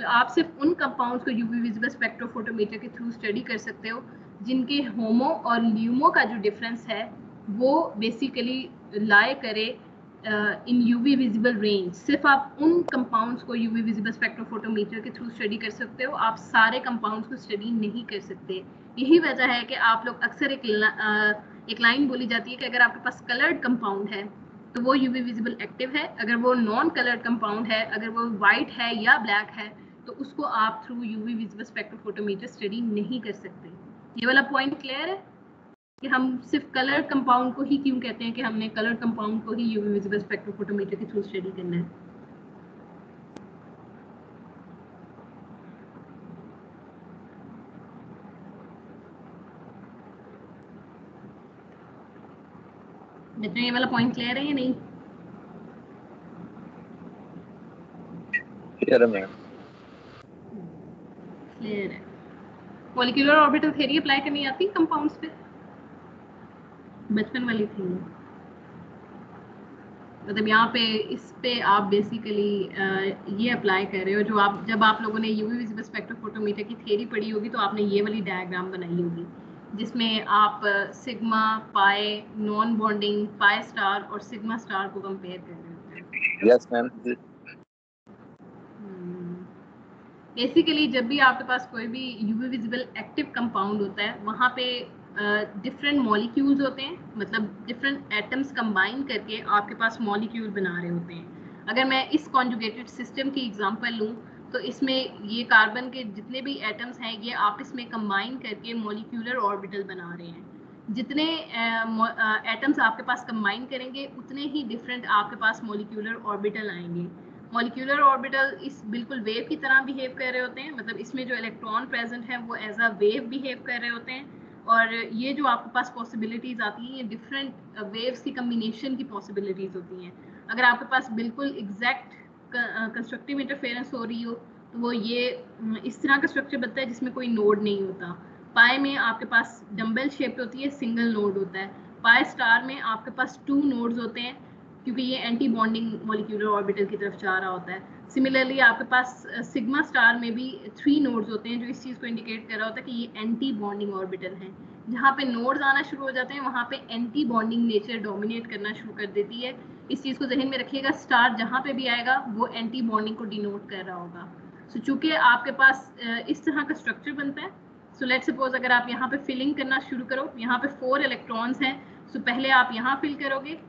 आप सिर्फ उन कंपाउंड्स को यूवी विजिबल स्पेक्ट्रोफोटोमीटर के थ्रू स्टडी कर सकते हो जिनके होमो और ल्यूमो का जो डिफरेंस है वो बेसिकली लाए करे इन यूवी विजिबल रेंज। सिर्फ आप उन कंपाउंड्स को यूवी विजिबल स्पेक्ट्रोफोटोमीटर के थ्रू स्टडी कर सकते हो, आप सारे कंपाउंड्स को स्टडी नहीं कर सकते। यही वजह है कि आप लोग अक्सर एक लाइन बोली जाती है कि अगर आपके पास कलर्ड कंपाउंड है तो वो यूवी विजिबल एक्टिव है, अगर वो नॉन कलर्ड कंपाउंड है, अगर वो वाइट है या ब्लैक है, तो उसको आप through UV visible spectrophotometer study नहीं कर सकते। ये वाला पॉइंट क्लियर है कि हम सिर्फ कलर्ड कंपाउंड को ही क्यों कहते हैं कि हमने कलर्ड कंपाउंड को ही यूवी विजिबल स्पेक्ट्रोफोटोमीटर के थ्रू स्टडी करना है। बच्चों ये वाला पॉइंट क्लियर है या नहीं? क्लियर है मैम। क्लियर है। मॉलिक्यूलर ऑर्बिटल थ्योरी अप्लाई करनी आती कंपाउंड्स पे? बचपन वाली थी, मतलब यहाँ पे इस पे आप बेसिकली ये अप्लाई कर रहे हो जो आप जब आप लोगों ने यूवी विजिबल स्पेक्ट्रोफोटोमीटर की थ्योरी पढ़ी होगी तो आपने ये वाली डायग्राम बनाई होगी जिसमें आप सिग्मा, पाई, नॉन बॉन्डिंग, पाई स्टार और सिग्मा स्टार को कंपेयर कर रहे हो। Yes ma'am. बेसिकली जब भी आपके पास कोई भी यूवी विजिबल एक्टिव कंपाउंड होता है वहाँ पे डिफरेंट मॉलिक्यूल्स होते हैं, मतलब डिफरेंट एटम्स कंबाइन करके आपके पास मॉलिक्यूल बना रहे होते हैं। अगर मैं इस कॉन्जुगेटेड सिस्टम की एग्जांपल लूँ तो इसमें ये कार्बन के जितने भी एटम्स हैं ये आपस में कंबाइन करके मॉलिक्यूलर ऑर्बिटल बना रहे हैं। जितने एटम्स आपके पास कंबाइन करेंगे उतने ही डिफरेंट आपके पास मॉलिक्यूलर ऑर्बिटल आएंगे। मॉलिक्यूलर ऑर्बिटल इस बिल्कुल वेव की तरह बिहेव कर रहे होते हैं, मतलब इसमें जो इलेक्ट्रॉन प्रेजेंट है वो एज अ वेव बिहेव कर रहे होते हैं। और ये जो आपके पास पॉसिबिलिटीज आती हैं ये डिफरेंट वेव्स की कम्बिनेशन की पॉसिबिलिटीज होती हैं। अगर आपके पास बिल्कुल एग्जैक्ट कंस्ट्रक्टिव इंटरफेरेंस हो रही हो तो वो ये इस तरह का स्ट्रक्चर बनता है जिसमें कोई नोड नहीं होता। पाई में आपके पास डम्बल शेप्ड होती है, सिंगल नोड होता है। पाई स्टार में आपके पास 2 नोड्स होते हैं क्योंकि ये एंटी बॉन्डिंग मॉलिक्यूलर ऑर्बिटल की तरफ जा रहा होता है। सिमिलरली आपके पास सिग्मा स्टार में भी 3 नोड्स होते हैं जो इस चीज़ को इंडिकेट कर रहा होता है कि ये एंटी बॉन्डिंग ऑर्बिटल है। जहाँ पे नोड्स आना शुरू हो जाते हैं वहाँ पे एंटी बॉन्डिंग नेचर डोमिनेट करना शुरू कर देती है। इस चीज़ को जहन में रखिएगा, स्टार जहाँ पे भी आएगा वो एंटी बॉन्डिंग को डिनोट कर रहा होगा। सो चूंकि आपके पास इस तरह का स्ट्रक्चर बनता है, सो लेट सपोज अगर आप यहाँ पे फिलिंग करना शुरू करो, यहाँ पे 4 इलेक्ट्रॉन्स हैं, सो पहले आप यहाँ फिल करोगे,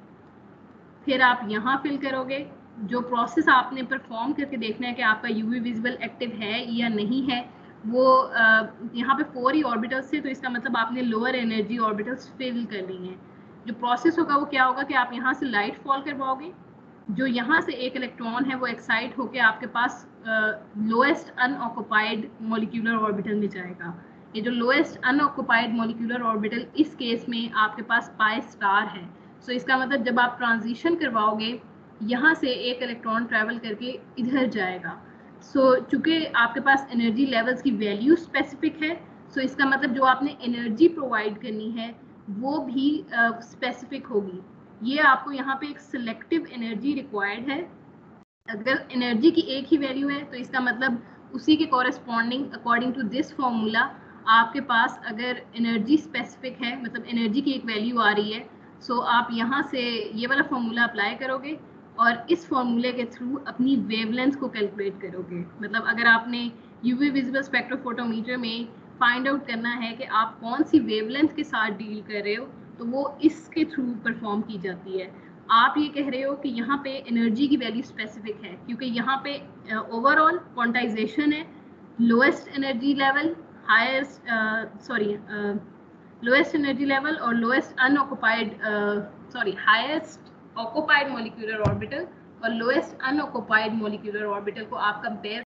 फिर आप यहाँ फिल करोगे। जो प्रोसेस आपने परफॉर्म करके देखना है कि आपका यूवी विजिबल एक्टिव है या नहीं है, वो यहाँ पे 4 ही ऑर्बिटल्स थे तो इसका मतलब आपने लोअर एनर्जी ऑर्बिटल्स फिल कर ली हैं। जो प्रोसेस होगा वो क्या होगा कि आप यहाँ से लाइट फॉल करवाओगे, जो यहाँ से एक इलेक्ट्रॉन है वो एक्साइट होके आपके पास लोएस्ट अनऑक्युपाइड मॉलिक्यूलर ऑर्बिटल में जाएगा। ये जो लोएस्ट अनऑक्युपाइड मॉलिक्यूलर ऑर्बिटल इस केस में आपके पास पाई स्टार है। सो इसका मतलब जब आप ट्रांजिशन करवाओगे यहाँ से एक इलेक्ट्रॉन ट्रैवल करके इधर जाएगा। सो चूंकि आपके पास एनर्जी लेवल्स की वैल्यू स्पेसिफिक है, सो इसका मतलब जो आपने एनर्जी प्रोवाइड करनी है वो भी स्पेसिफिक होगी। ये आपको यहाँ पे एक सिलेक्टिव एनर्जी रिक्वायर्ड है। अगर एनर्जी की एक ही वैल्यू है तो इसका मतलब उसी के corresponding according to this formula आपके पास अगर एनर्जी स्पेसिफिक है, मतलब एनर्जी की एक वैल्यू आ रही है, सो आप यहाँ से ये वाला फॉर्मूला अप्लाई करोगे और इस फॉर्मूले के थ्रू अपनी वेवलेंथ को कैलकुलेट करोगे। मतलब अगर आपने यूवी विजिबल स्पेक्ट्रोफोटोमीटर में फाइंड आउट करना है कि आप कौन सी वेवलेंथ के साथ डील कर रहे हो तो वो इसके थ्रू परफॉर्म की जाती है। आप ये कह रहे हो कि यहाँ पे एनर्जी की वैल्यू स्पेसिफिक है क्योंकि यहाँ पे ओवरऑल क्वांटाइजेशन है, lowest energy level, highest lowest energy level और lowest unoccupied highest occupied molecular orbital और लोएस्ट अनऑक्युपाइड मॉलिक्यूलर ऑर्बिटल को आप कंपेयर